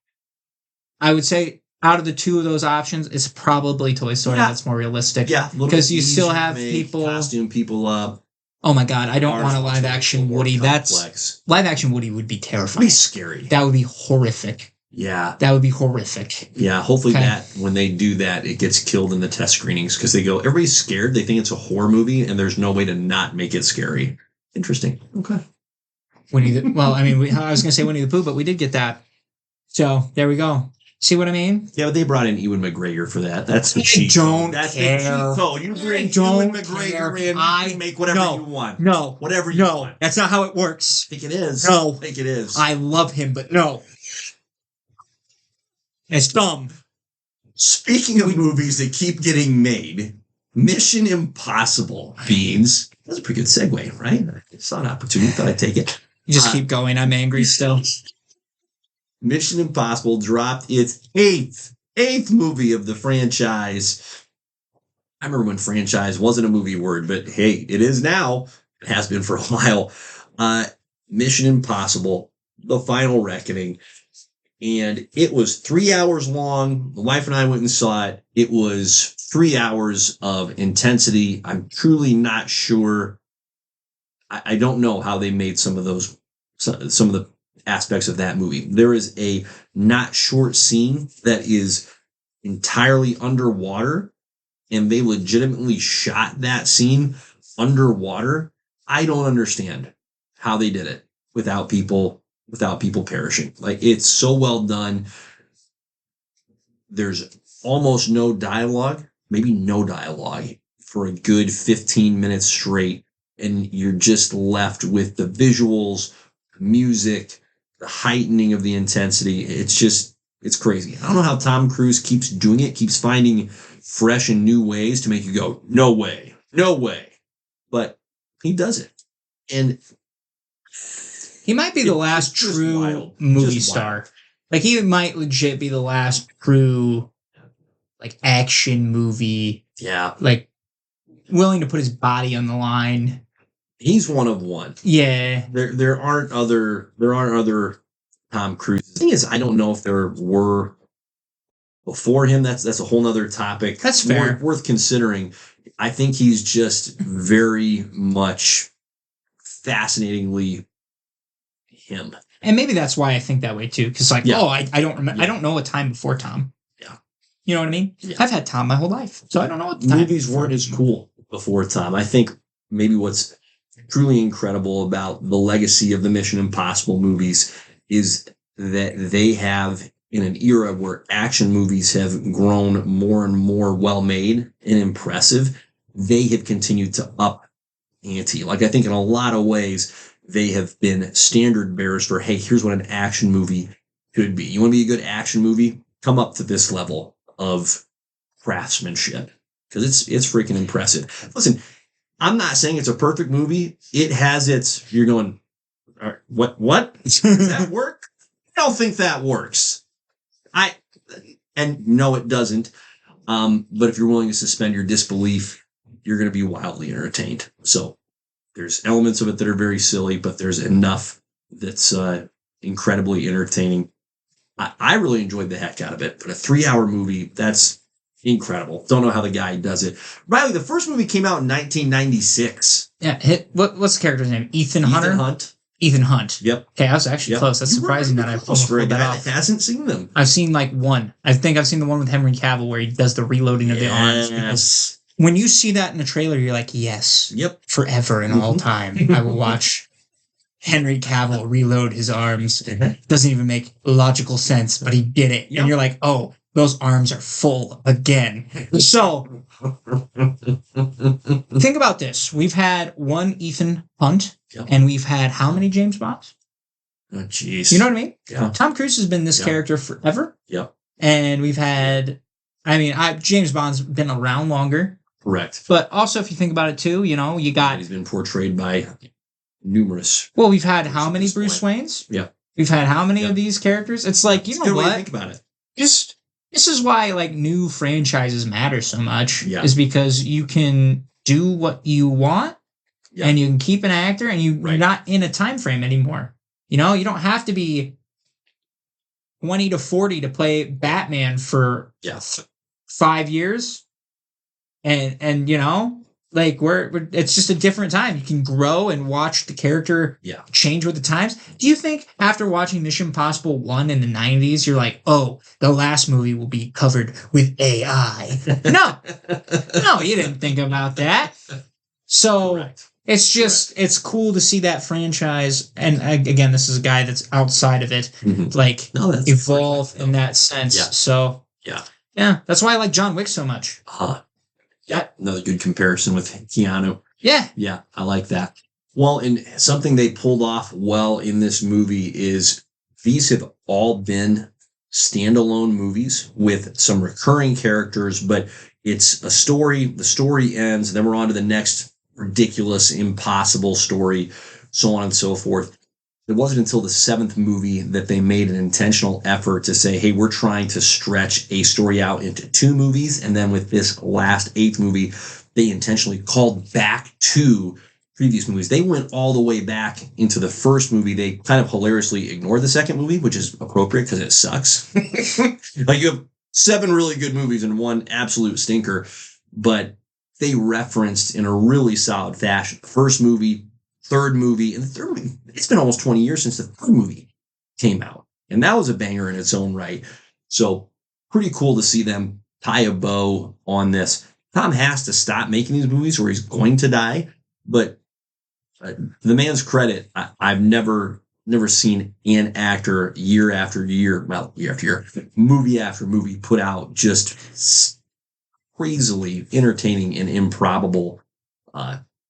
I would say out of the two of those options, it's probably Toy Story that's more realistic. Yeah, because you still have people costume people up. Oh my God, I don't want a live action Woody. Live action Woody would be terrifying. It'd be scary. That would be horrific. Yeah. That would be horrific. Yeah, hopefully when they do that, it gets killed in the test screenings, because they go, everybody's scared. They think it's a horror movie, and there's no way to not make it scary. Interesting. Okay. I was going to say Winnie the Pooh, but we did get that. So there we go. See what I mean? Yeah, but they brought in Ewan McGregor for that. That's the cheat. That's the cheat code. You bring Ewan McGregor in, you can make whatever you want. No. Whatever you want. That's not how it works. I think it is. No. I think it is. I love him, but no. It's dumb. Speaking of movies that keep getting made, Mission Impossible, Beans. That's a pretty good segue, right? I saw an opportunity, thought I'd take it. You just keep going. I'm angry still. Mission Impossible dropped its eighth movie of the franchise. I remember when franchise wasn't a movie word, but hey, it is now. It has been for a while. Mission Impossible, The Final Reckoning. And it was 3 hours long. The wife and I went and saw it. It was 3 hours of intensity. I'm truly not sure. I don't know how they made some of the aspects of that movie. There is a not short scene that is entirely underwater, and they legitimately shot that scene underwater. I don't understand how they did it without people perishing. Like, it's so well done. There's almost no dialogue, maybe no dialogue for a good 15 minutes straight. And you're just left with the visuals, music, the heightening of the intensity. It's crazy. I don't know how Tom Cruise keeps doing it, keeps finding fresh and new ways to make you go, no way. But he does it. And He might be the last true wild. movie Just star. wild. Like he might legit be the last true like action movie, Yeah. like willing to put his body on the line. He's one of one. Yeah. There aren't other Tom Cruise. The thing is, I don't know if there were before him. That's a whole nother topic. That's fair. Worth considering. I think he's just very much fascinatingly him. And maybe that's why I think that way too. Because like, Yeah. I don't remember. I don't know a time before Tom. Yeah. You know what I mean? Yeah. I've had Tom my whole life, so I don't know what the time Movies weren't as cool before Tom. I think maybe what's truly incredible about the legacy of the Mission Impossible movies is that they have, in an era where action movies have grown more and more well made and impressive, they have continued to up ante. Like I think in a lot of ways, they have been standard bearers for, hey, here's what an action movie could be. You want to be a good action movie? Come up to this level of craftsmanship, because it's freaking impressive. Listen, I'm not saying it's a perfect movie. It has its, you're going, what? Does that work? I don't think that works. No, it doesn't. But if you're willing to suspend your disbelief, you're going to be wildly entertained. So there's elements of it that are very silly, but there's enough that's incredibly entertaining. I really enjoyed the heck out of it. But a 3-hour movie, that's incredible. Don't know how the guy does it. Riley, the first movie came out in 1996. Yeah. What's the character's name? Ethan Hunt. Ethan Hunt. Yep. Okay, I was actually close. That's surprising that I've almost for a pulled that guy off. that hasn't seen them. I've seen like one. I think I've seen the one with Henry Cavill where he does the reloading of the arms. Because when you see that in a trailer, you're like, yes. Yep. Forever and all time, I will watch Henry Cavill reload his arms. Doesn't even make logical sense, but he did it. Yep. And you're like, oh, those arms are full again. So think about this. We've had one Ethan Hunt, and we've had how many James Bonds? Oh, jeez. You know what I mean? Yeah. Tom Cruise has been this character forever. Yep. And we've had, James Bond's been around longer. Correct. But also, if you think about it too, you got... He's been portrayed by numerous... Well, we've had how many Bruce Waynes? Yeah. We've had how many of these characters? It's like, you know what? Think about it. This is why like new franchises matter so much. Yeah. Is because you can do what you want, and you can keep an actor, and you're not in a time frame anymore. You don't have to be 20 to 40 to play Batman for 5 years, and like it's just a different time. You can grow and watch the character change with the times. Do you think after watching Mission Impossible 1 in the 90s, you're like, oh, the last movie will be covered with AI? No, you didn't think about that. So Correct. it's just, it's cool to see that franchise. And again, this is a guy that's outside of it, like evolve in that sense. Yeah. So yeah, that's why I like John Wick so much. Yeah, another good comparison with Keanu. Yeah. Yeah, I like that. Well, and something they pulled off well in this movie is these have all been standalone movies with some recurring characters, but it's a story. The story ends, and then we're on to the next ridiculous, impossible story, so on and so forth. It wasn't until the 7th movie that they made an intentional effort to say, hey, we're trying to stretch a story out into 2 movies. And then with this last 8th movie, they intentionally called back to previous movies. They went all the way back into the first movie. They kind of hilariously ignored the second movie, which is appropriate because it sucks. Like you have 7 really good movies and 1 absolute stinker, but they referenced in a really solid fashion the first movie, third movie, and the third movie. It's been almost 20 years since the third movie came out, and that was a banger in its own right. So pretty cool to see them tie a bow on this. Tom has to stop making these movies or he's going to die, but the man's credit, I've never seen an actor year after year, movie after movie put out just crazily entertaining and improbable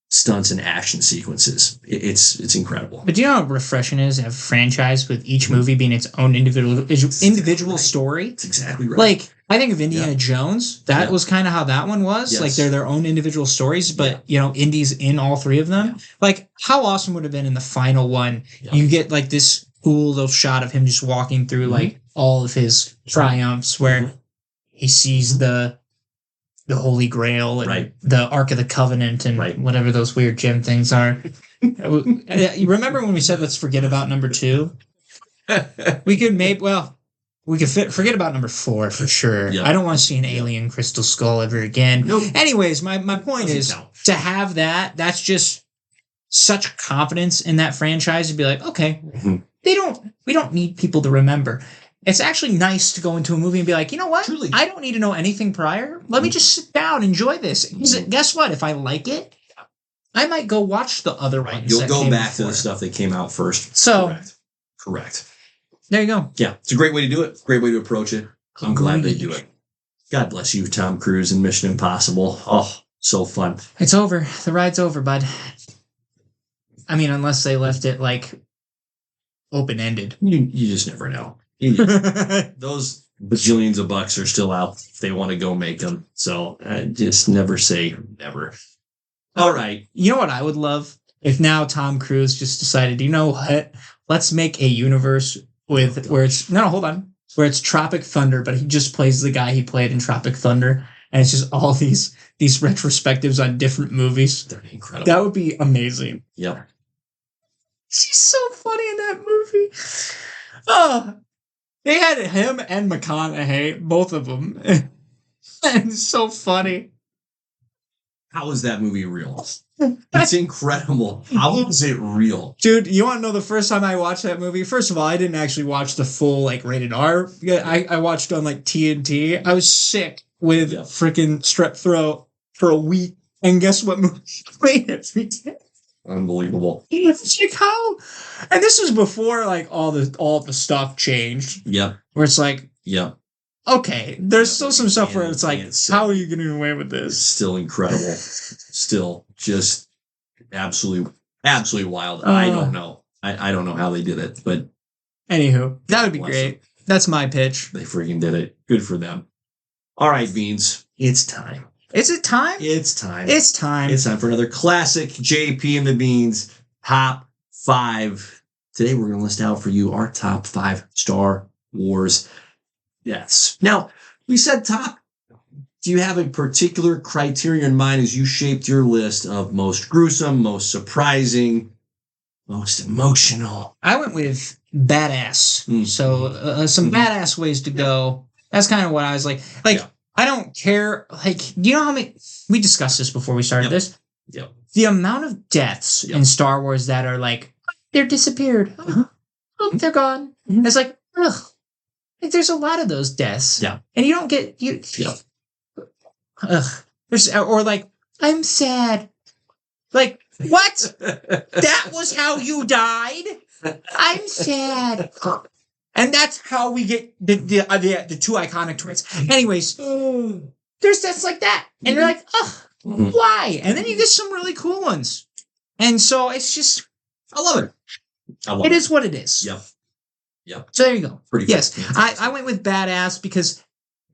stunts and action sequences. It's incredible. But do you know how refreshing it is to have a franchise with each movie being its own individual story? That's exactly right. Like, I think of Indiana Jones. That was kind of how that one was. Yes. Like they're their own individual stories, but Indy's in all three of them. Yeah. Like how awesome would it have been in the final one? Yeah. You get like this cool little shot of him just walking through like all of his triumphs where he sees the Holy Grail and the Ark of the Covenant and whatever those weird gem things are. You remember when we said let's forget about number 2? We could forget about number 4 for sure. I don't want to see an alien crystal skull ever again. Nope. Anyways, my point is to have that's just such confidence in that franchise to be like, okay, we don't need people to remember. It's actually nice to go into a movie and be like, you know what? Truly. I don't need to know anything prior. Let me just sit down, enjoy this. Guess what? If I like it, I might go watch the other ones. You'll go back to the stuff that came out first. So, correct. There you go. Yeah, it's a great way to do it. Great way to approach it. I'm glad they do it. God bless you, Tom Cruise and Mission Impossible. Oh, so fun. It's over. The ride's over, bud. I mean, unless they left it like open-ended. You just never know. Those bajillions of bucks are still out if they want to go make them. So just never say never. All right. You know what I would love? If now Tom Cruise just decided, you know what? Let's make a universe where it's Tropic Thunder, but he just plays the guy he played in Tropic Thunder. And it's just all these retrospectives on different movies. They're incredible. That would be amazing. Yep. She's so funny in that movie. Oh, they had him and McConaughey, both of them. And it's so funny. How is that movie real? It's incredible. How is it real? Dude, you want to know the first time I watched that movie? First of all, I didn't actually watch the full, like, rated R. I watched on, like, TNT. I was sick with freaking strep throat for a week. And guess what movie played every day? Unbelievable. It's like how? And this was before, like, all the stuff changed. Yep. Where it's like, okay, there's still some stuff where it's like, how are you getting away with this? It's still incredible. Still just absolutely wild. I don't know. I don't know how they did it, but anywho, that would be great. That's my pitch. They freaking did it. Good for them. All right, Beans. It's time. Is it time? It's time. It's time. It's time for another classic JP and the Beans top 5. Today we're going to list out for you our top 5 Star Wars deaths. Now, we said top. Do you have a particular criteria in mind as you shaped your list of most gruesome, most surprising, most emotional? I went with badass. So some badass ways to go. That's kind of what I was like. I don't care. Like, do you know how many? We discussed this before we started this. Yep. The amount of deaths in Star Wars that are like, they're disappeared. Oh, they're gone. It's like, ugh. Like, there's a lot of those deaths. Yeah. And you don't get ugh. Or like, I'm sad. Like, what? That was how you died? I'm sad. And that's how we get the two iconic twins. Anyways, there's deaths like that. And you're like, why? And then you get some really cool ones. And so it's just, I love it. It is what it is. Yep. So there you go. Pretty yes. I went with badass because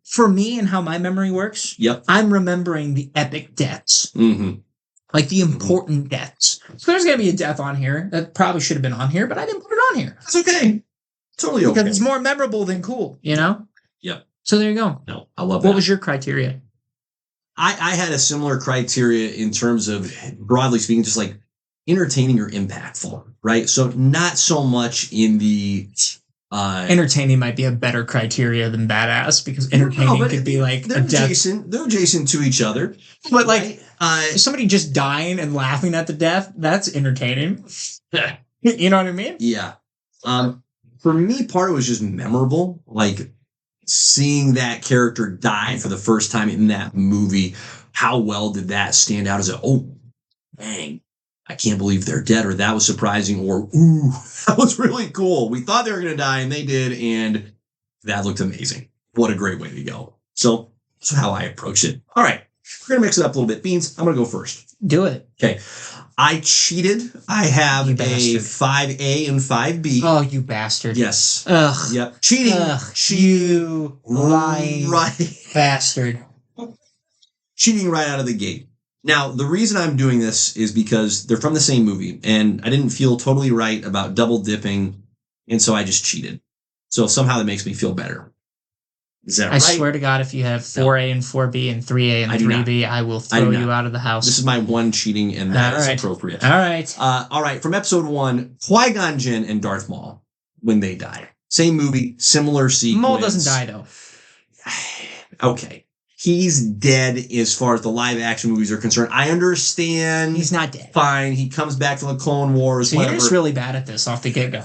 for me and how my memory works, I'm remembering the epic deaths. Like the important deaths. So there's going to be a death on here that probably should have been on here, but I didn't put it on here. That's okay. Totally okay. Because it's more memorable than cool, you know? Yep. So there you go. No, I love that. What was your criteria? I had a similar criteria in terms of, broadly speaking, just like entertaining or impactful, right? So not so much in the... entertaining might be a better criteria than badass because entertaining could be like they're a death. They're adjacent to each other. But like somebody just dying and laughing at the death, that's entertaining. You know what I mean? Yeah. For me, part of it was just memorable. Like seeing that character die for the first time in that movie. How well did that stand out as dang, I can't believe they're dead, or that was surprising, or ooh, that was really cool. We thought they were going to die and they did. And that looked amazing. What a great way to go. So that's how I approached it. All right. We're going to mix it up a little bit. Beans, I'm going to go first. Do it. Okay. I cheated. I have You a bastard. 5A and 5B. Oh, you bastard. Yes. Ugh. Yep. Cheating. You lying Right. bastard. Cheating right out of the gate. Now, the reason I'm doing this is because they're from the same movie, and I didn't feel totally right about double dipping, and so I just cheated. So somehow that makes me feel better. Is that I right? swear to God, if you have 4A and 4B and 3A and I do not. 3B, I will throw you out of the house. This is my one cheating, and that All is right. appropriate. All right. All right. From episode 1, Qui-Gon Jinn and Darth Maul when they die. Same movie, similar sequence. Maul doesn't die, though. Okay. He's dead as far as the live action movies are concerned. I understand. He's not dead. Fine. He comes back from the Clone Wars. So whatever. you're just really bad at this off the get-go.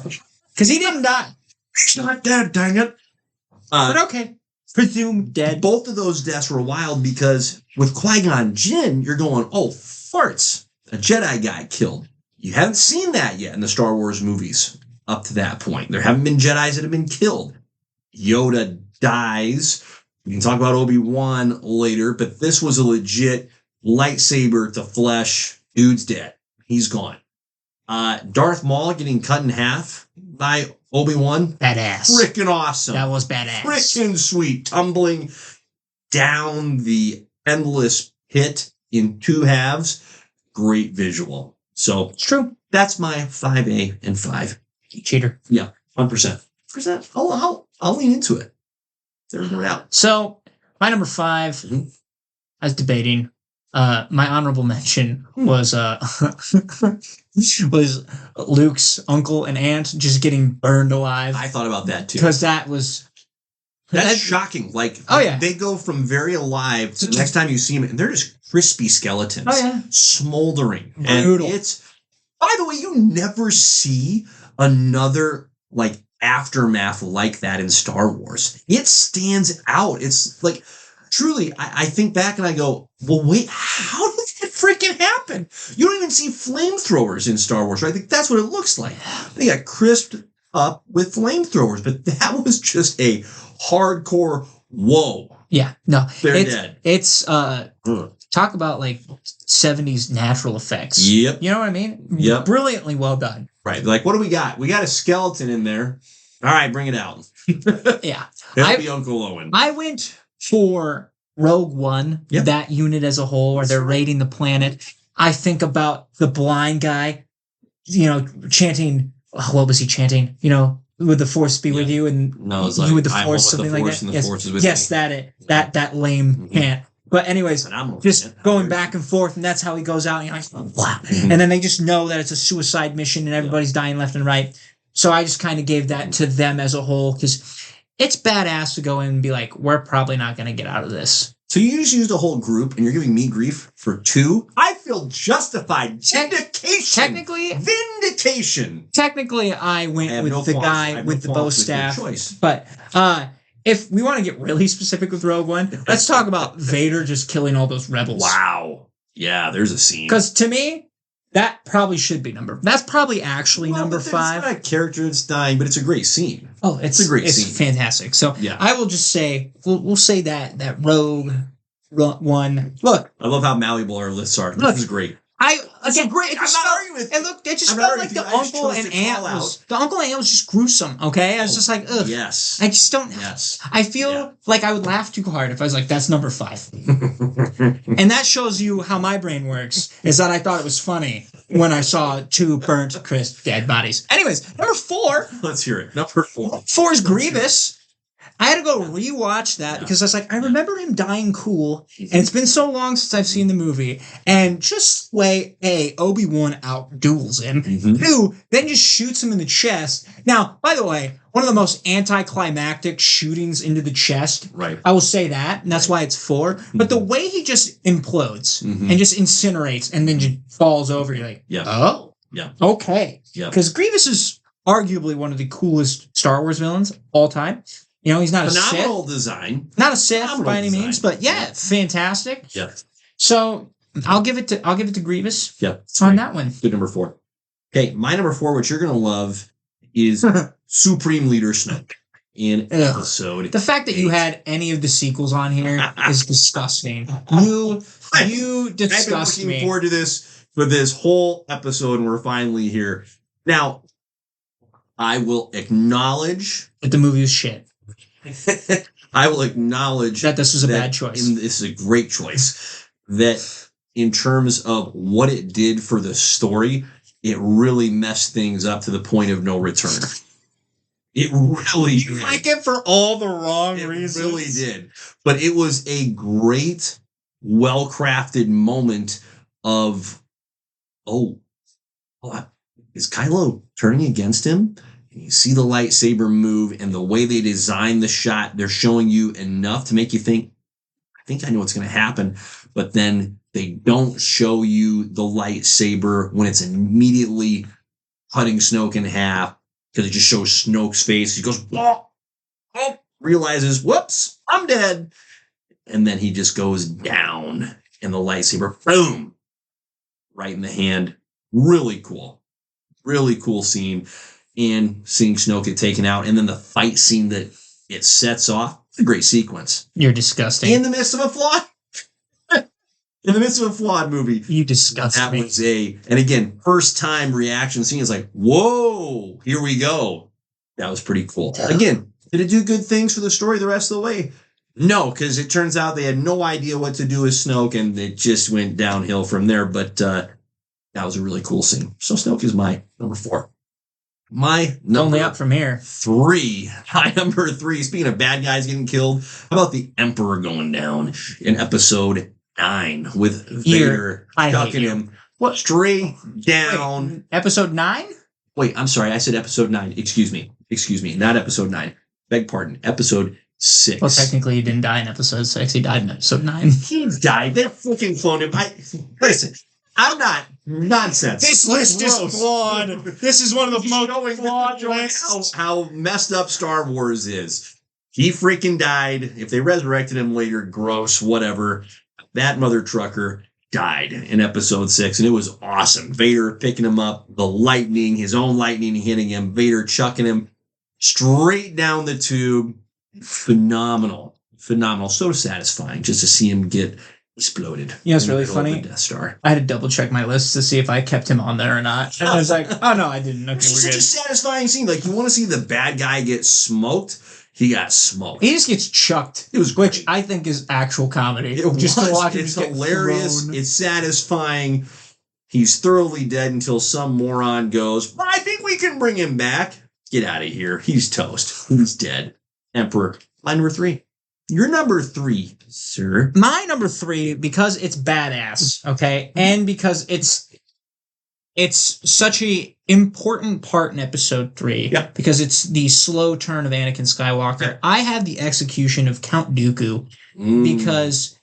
Because he didn't die. He's not dead, dang it. But okay. Presumed dead. Both of those deaths were wild because with Qui-Gon Jinn, you're going, oh, farts. A Jedi guy killed. You haven't seen that yet in the Star Wars movies up to that point. There haven't been Jedis that have been killed. Yoda dies. We can talk about Obi-Wan later, but this was a legit lightsaber to flesh. Dude's dead. He's gone. Darth Maul getting cut in half by Obi-Wan. Badass. Freaking awesome. That was badass. Freaking sweet. Tumbling down the endless pit in 2 halves. Great visual. So It's true. that's my 5A and 5. You cheater. Yeah, 100%. I'll lean into it. There's no doubt. So, my number 5, Mhm. I was debating. My honorable mention was was Luke's uncle and aunt just getting burned alive. I thought about that too. Because that was... That's shocking. Like, Oh, yeah. they go from very alive to the next time you see them, and they're just crispy skeletons. Oh, yeah. Smoldering. Brutal. And it's, by the way, you never see another, like, aftermath like that in Star Wars. It stands out. It's like, truly, I think back and I go, well, wait, how did that freaking happen? You don't even see flamethrowers in Star Wars, right? Like, that's what it looks like. They got crisped up with flamethrowers, but that was just a hardcore whoa. Yeah, no. They're dead. It's, talk about, like, 70s natural effects. Yep. You know what I mean? Yep. Brilliantly well done. Right. Like, what do we got? We got a skeleton in there. All right, bring it out. Yeah. That'll be Uncle Owen. I went for Rogue One, Yep. that unit as a whole, where they're raiding the planet. I think about the blind guy, chanting, what was he chanting? Would the force be with you? And No, it's you like, with the I'm force, with something the like force that. and the Yes, force is with yes, me. that lame Mhm. chant. But anyways, Phenomenal. just Yeah. going back and forth, and that's how he goes out, and you're like, wow. Mhm. And then they just know that it's a suicide mission and everybody's dying left and right. So I just kind of gave that to them as a whole, because it's badass to go in and be like, we're probably not going to get out of this. So you just used a whole group and you're giving me grief for 2? I feel justified. Vindication. Technically, I went with the guy with the bow staff. Choice. But if we want to get really specific with Rogue One, let's talk about Vader just killing all those rebels. Wow. Yeah, there's a scene. Because to me, that probably should be that's probably actually number 5. It's not a character that's dying, but it's a great scene. Oh, it's a great it's scene. fantastic. So Yeah. I will just say we'll say that Rogue One. Look, I love how malleable our lists are. Look, This is great. Again, great. it I'm just not felt, arguing with and look, it just I'm felt not like the arguing with you. I uncle just and chose to aunt call was the uncle and aunt was just gruesome. Okay, I was just like, ugh. Yes. I just don't. Yes. I feel like I would laugh too hard if I was like, that's number 5. And that shows you how my brain works, is that I thought it was funny when I saw 2 burnt, crisp, dead bodies. Anyways, number 4. Let's hear it. Number 4. 4 is Grievous. I had to go rewatch that because I was like, I remember him dying cool, and it's been so long since I've seen the movie. And just way Obi-Wan outduels him. Mhm. 2, then just shoots him in the chest. Now, by the way, one of the most anticlimactic shootings into the chest. Right. I will say that, and that's why it's 4. But the way he just implodes Mhm. and just incinerates and then just falls over, you're like, Yeah. oh, Yeah. okay. Yeah. Because Grievous is arguably one of the coolest Star Wars villains of all time. He's not Phenomenal a Sith. design. Not a Sith Phenomenal by any design. means, but yeah, Yeah. fantastic. Yeah. So I'll give it to Grievous Yeah. on that one. Good number 4. Okay, my number 4, which you're gonna love, is Supreme Leader Snoke in Ugh. episode. The fact that you 8. had any of the sequels on here is disgusting. You I've been disgust looking me. forward to this for this whole episode, and we're finally here. Now, I will acknowledge that the movie was shit. I will acknowledge that this was a bad choice. This is a great choice. That in terms of what it did for the story, it really messed things up to the point of no return. It really you did. Like it for all the wrong reasons. It really did. But it was a great, well-crafted moment of, is Kylo turning against him? And you see the lightsaber move, and the way they design the shot, they're showing you enough to make you think, I think I know what's going to happen. But then they don't show you the lightsaber when it's immediately cutting Snoke in half, because it just shows Snoke's face. He goes, realizes, whoops, I'm dead. And then he just goes down, and the lightsaber, boom, right in the hand. Really cool. Really cool scene. And seeing Snoke get taken out, and then the fight scene that it sets off. It's a great sequence. You're disgusting. In the midst of a flawed movie. You disgust that me. Was and again, first time reaction scene is like, whoa, here we go. That was pretty cool. Again, did it do good things for the story the rest of the way? No, because it turns out they had no idea what to do with Snoke, and it just went downhill from there. But that was a really cool scene. So Snoke is my number 4. My number only up from here. 3. My number 3. Speaking of bad guys getting killed, how about the Emperor going down in episode 9 with Vader ducking him straight down? Wait, episode 9? Wait, I'm sorry. I said episode 9. Excuse me. Not episode 9. Beg pardon. Episode 6. Well, technically, he didn't die in episode 6. He died in episode 9. He died. They fucking cloned him. Listen. I'm not nonsense. This list is flawed. This is one of the most flawed lists. How messed up Star Wars is. He freaking died. If they resurrected him later, gross, whatever. That mother trucker died in episode 6, and it was awesome. Vader picking him up, the lightning, his own lightning hitting him, Vader chucking him straight down the tube. Phenomenal. So satisfying just to see him get exploded. You know, it's really funny. Death Star. I had to double check my list to see if I kept him on there or not. And I was like, oh no, I didn't. Okay, it's such a satisfying scene. Like, you want to see the bad guy get smoked? He got smoked. He just gets chucked. It was great. Which great. I think is actual comedy. Just to watch him. It's hilarious. It's satisfying. He's thoroughly dead until some moron goes, well, I think we can bring him back. Get out of here. He's toast. He's dead. Emperor. My number 3. Your number 3, sir. My number 3, because it's badass, okay, and because it's such a important part in episode 3, yep. Because it's the slow turn of Anakin Skywalker. Yep. I have the execution of Count Dooku, because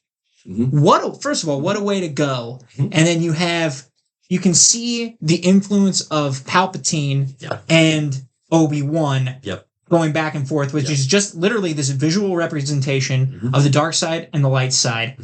first of all, what a way to go. And then you can see the influence of Palpatine and Obi-Wan. Yep. Going back and forth, which is just literally this visual representation of the dark side and the light side,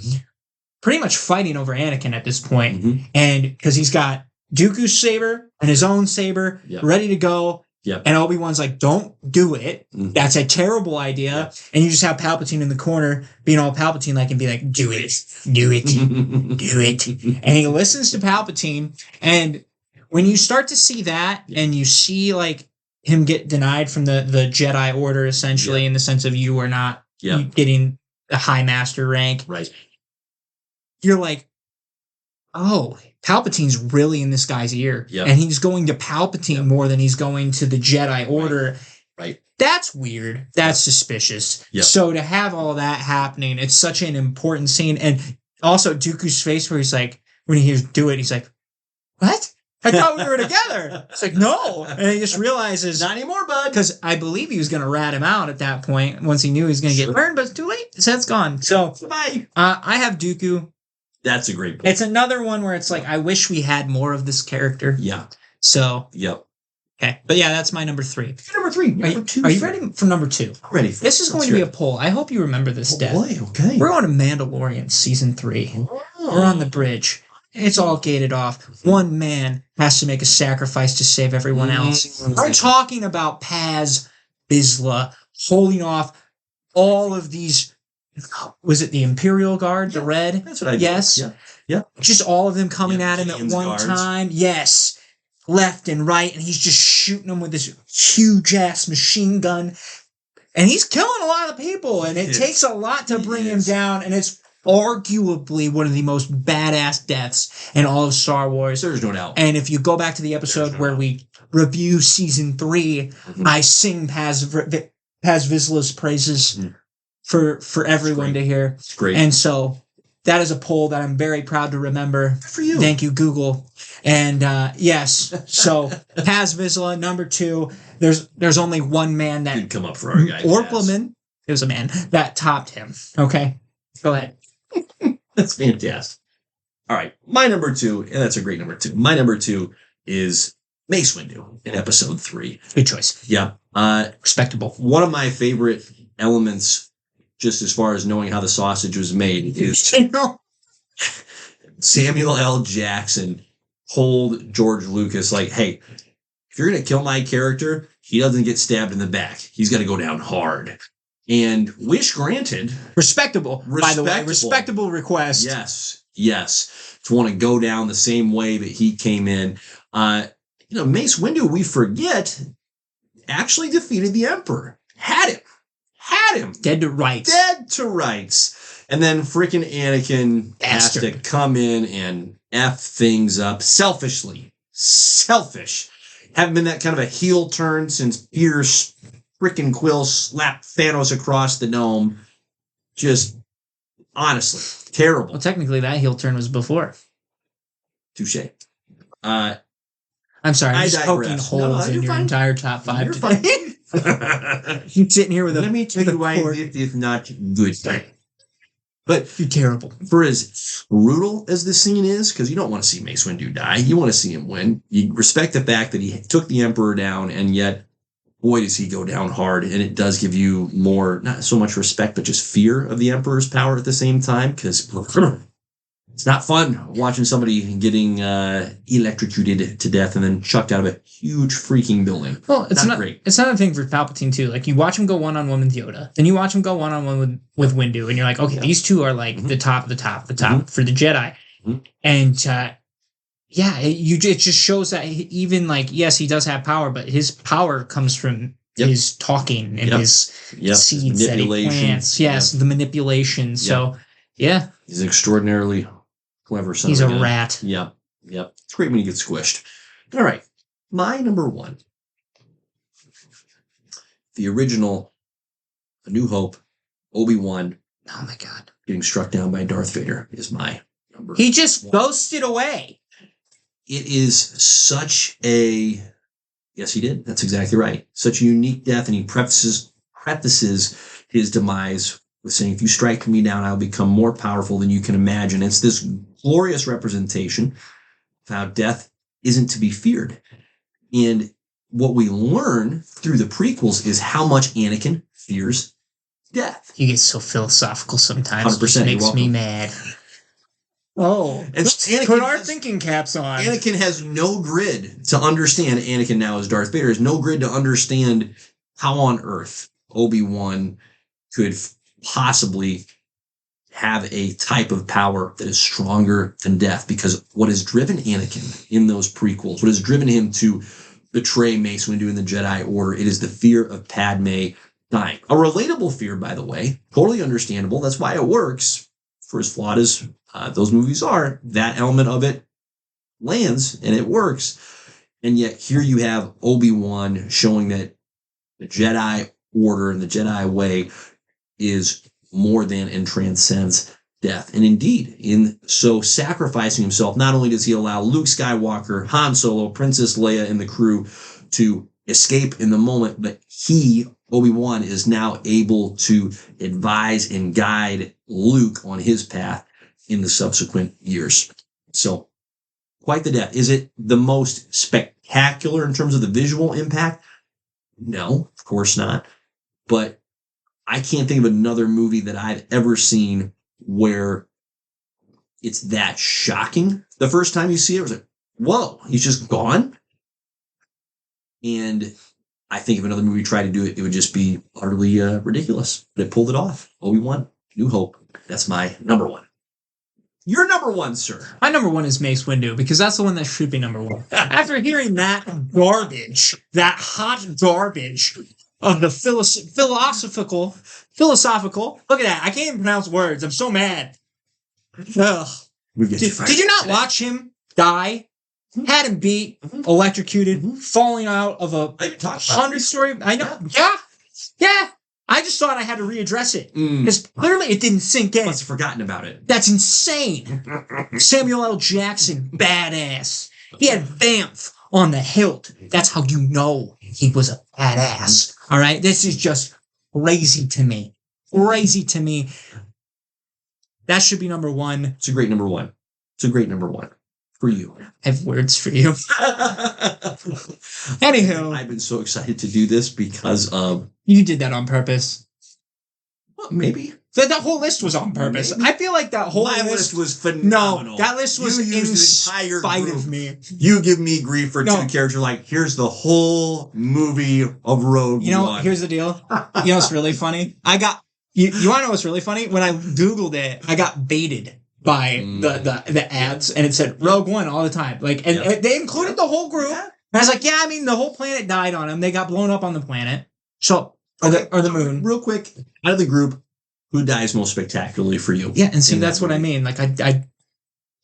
pretty much fighting over Anakin at this point. And because he's got Dooku's saber and his own saber ready to go, and Obi-Wan's like, don't do it. That's a terrible idea. And you just have Palpatine in the corner being all Palpatine-like and be like, do it, do it, do it. And he listens to Palpatine, and when you start to see that, and you see like him get denied from the Jedi Order, essentially, in the sense of you are not getting a High Master rank. Right. You're like, oh, Palpatine's really in this guy's ear. Yep. And he's going to Palpatine more than he's going to the Jedi Order. Right. That's weird. That's suspicious. Yep. So to have all that happening, it's such an important scene. And also Dooku's face where he's like, when he hears do it, he's like, what? I thought we were together. It's like, no. And he just realizes, not anymore, bud. Because I believe he was going to rat him out at that point once he knew he was going to get burned, but it's too late. His head's gone. So, bye. I have Dooku. That's a great point. It's another one where it's like, I wish we had more of this character. Yeah. So. Yep. Okay. But yeah, that's my number 3. Number 3. Number 2. Are you ready for number 2? I'm ready. This is going to be a poll. I hope you remember this, Dad. Boy, okay. We're on to Mandalorian season 3. Oh. We're on the bridge. It's all gated off. One man has to make a sacrifice to save everyone else. We're talking about Paz Vizsla holding off all of these. Was it the Imperial Guard, the red? That's what I did. Yes. Yeah. Yeah. Just all of them coming at him at Jane's one guards. time. Yes. Left and right. And he's just shooting them with this huge ass machine gun. And he's killing a lot of people. And it takes a lot to bring him down. And it's arguably one of the most badass deaths in all of Star Wars. There's no doubt. And if you go back to the episode where we review season 3, I sing Paz Vizsla's praises for everyone to hear. It's great. And so that is a poll that I'm very proud to remember. Good for you. Thank you, Google. And yes, so Paz Vizsla, number 2. There's only one man that did come up for our guy. Or woman. It was a man that topped him. Okay, go ahead. That's fantastic. All right, my number 2, and that's a great number 2. My number 2 is Mace Windu in episode 3. Good choice. Yeah. Respectable. One of my favorite elements, just as far as knowing how the sausage was made, is Samuel L. Jackson told George Lucas, like, hey, if you're going to kill my character, he doesn't get stabbed in the back. He's got to go down hard. And wish granted. Respectable, by the way. Respectable request. Yes. To want to go down the same way that he came in. Mace Windu, we forget, actually defeated the Emperor. Had him. Dead to rights. And then freaking Anakin has to come in and F things up selfishly. Selfish. Haven't been that kind of a heel turn since Pierce freaking Quill slapped Thanos across the dome. Just, honestly, terrible. Well, technically, that heel turn was before. Touche. I'm sorry, I'm just poking holes in your entire top 5 You're today. fine. You're sitting here with Let me tell you why this is not good. But you're terrible. For as brutal as this scene is, because you don't want to see Mace Windu die, you want to see him win. You respect the fact that he took the Emperor down, and yet, boy, does he go down hard. And it does give you more, not so much respect, but just fear of the Emperor's power at the same time, because it's not fun watching somebody getting electrocuted to death and then chucked out of a huge freaking building. Well, it's not great. It's another thing for Palpatine too. Like, you watch him go one-on-one with Yoda, then you watch him go one-on-one with Windu, and you're like, okay, these two are like the top of the top for the Jedi. And it just shows that even, like, yes, he does have power, but his power comes from his talking and his seeds that he plants. Yes, the manipulation. So, yeah. He's an extraordinarily clever son. He's a rat. Yep. It's great when you get squished. All right. My number 1. The original A New Hope, Obi-Wan. Oh, my God. Getting struck down by Darth Vader is my number. He just ghosted away. It is such a... Yes, he did. That's exactly right. Such a unique death, and he prefaces his demise with saying, if you strike me down, I'll become more powerful than you can imagine. It's this glorious representation of how death isn't to be feared. And what we learn through the prequels is how much Anakin fears death. You get so philosophical sometimes. 100%. It makes me mad. Oh, and put our thinking caps on. Anakin has no grid to understand. Anakin now is Darth Vader. Has no grid to understand how on earth Obi-Wan could possibly have a type of power that is stronger than death, because what has driven Anakin in those prequels, what has driven him to betray Mace Windu in the Jedi Order, it is the fear of Padme dying. A relatable fear, by the way, totally understandable. That's why it works. For as flawed as those movies are, that element of it lands and it works. And yet here you have Obi-Wan showing that the Jedi Order and the Jedi way is more than and transcends death. And indeed, in so sacrificing himself, not only does he allow Luke Skywalker, Han Solo, Princess Leia, and the crew to escape in the moment, but he, Obi-Wan, is now able to advise and guide Luke on his path in the subsequent years. So, quite the death. Is it the most spectacular in terms of the visual impact? No, of course not. But I can't think of another movie that I've ever seen where it's that shocking. The first time you see it, it was like, whoa, he's just gone? And I think if another movie tried to do it, it would just be utterly ridiculous. But it pulled it off. Obi-Wan, New Hope. That's my number 1. Your number one, sir. My number one is Mace Windu because that's the one that should be number one. After hearing that garbage, that hot garbage of the philosophical. Look at that! I can't even pronounce words. I'm so mad. Ugh. Did you not watch him die? Had him beat, electrocuted, falling out of a 100-story. I know. Yeah. I just thought I had to readdress it because clearly it didn't sink in. Must have forgotten about it. That's insane. Samuel L. Jackson, badass. He had Banff on the hilt. That's how you know he was a badass. All right, this is just crazy to me. That should be number one. It's a great number one. For you. I have words for you. Anywho. I've been so excited to do this because of... You did that on purpose. Well, maybe. That whole list was on purpose. Maybe. I feel like that whole list was phenomenal. No, that list was in spite of me. You give me grief for two characters. Like, here's the whole movie of Rogue One. Here's the deal. You know what's really funny? You want to know what's really funny? When I Googled it, I got baited by the ads, and it said Rogue One all the time. Like, and they included the whole group. And I was like, I mean, the whole planet died on them. They got blown up on the planet. So, or the moon. Real quick, out of the group, who dies most spectacularly for you? Yeah, and see, that's what I mean. Like, the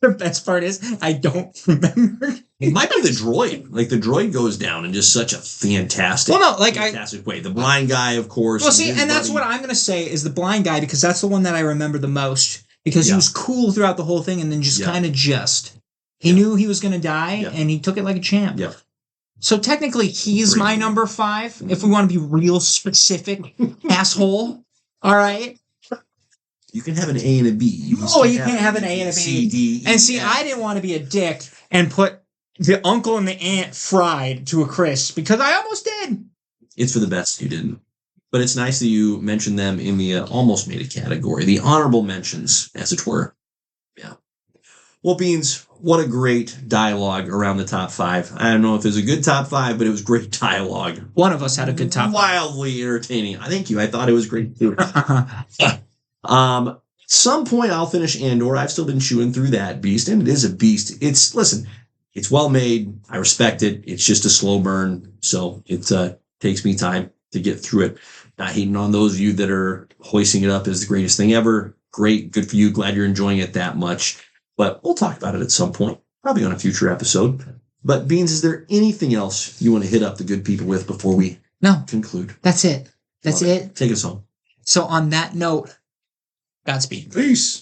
best part is, I don't remember. It might be the droid. Like, the droid goes down in just such a fantastic way. The blind guy, of course. Well, see, and that's what I'm going to say is the blind guy, because that's the one that I remember the most. Because he was cool throughout the whole thing, and then just kind of he knew he was going to die, and he took it like a champ. Yeah. So technically, he's my number 5, if we want to be real specific, asshole. All right? You can have an A and a B. You can't have an A and a B. C, D, E, and see, I didn't want to be a dick and put the uncle and the aunt fried to a crisp, because I almost did. It's for the best you didn't. But it's nice that you mentioned them in the almost made a category, the honorable mentions, as it were. Yeah. Well, Beans, what a great dialogue around the top 5. I don't know if it was a good top 5, but it was great dialogue. One of us had a good top 5. Wildly entertaining. Thank you. I thought it was great too. Some point I'll finish Andor. I've still been chewing through that beast, and it is a beast. It's well made. I respect it. It's just a slow burn, so it takes me time to get through it. Not hating on those of you that are hoisting it up as the greatest thing ever. Great. Good for you. Glad you're enjoying it that much. But we'll talk about it at some point, probably on a future episode. But Beans, is there anything else you want to hit up the good people with before we conclude? That's it. That's it. Take us home. So on that note, Godspeed. Peace.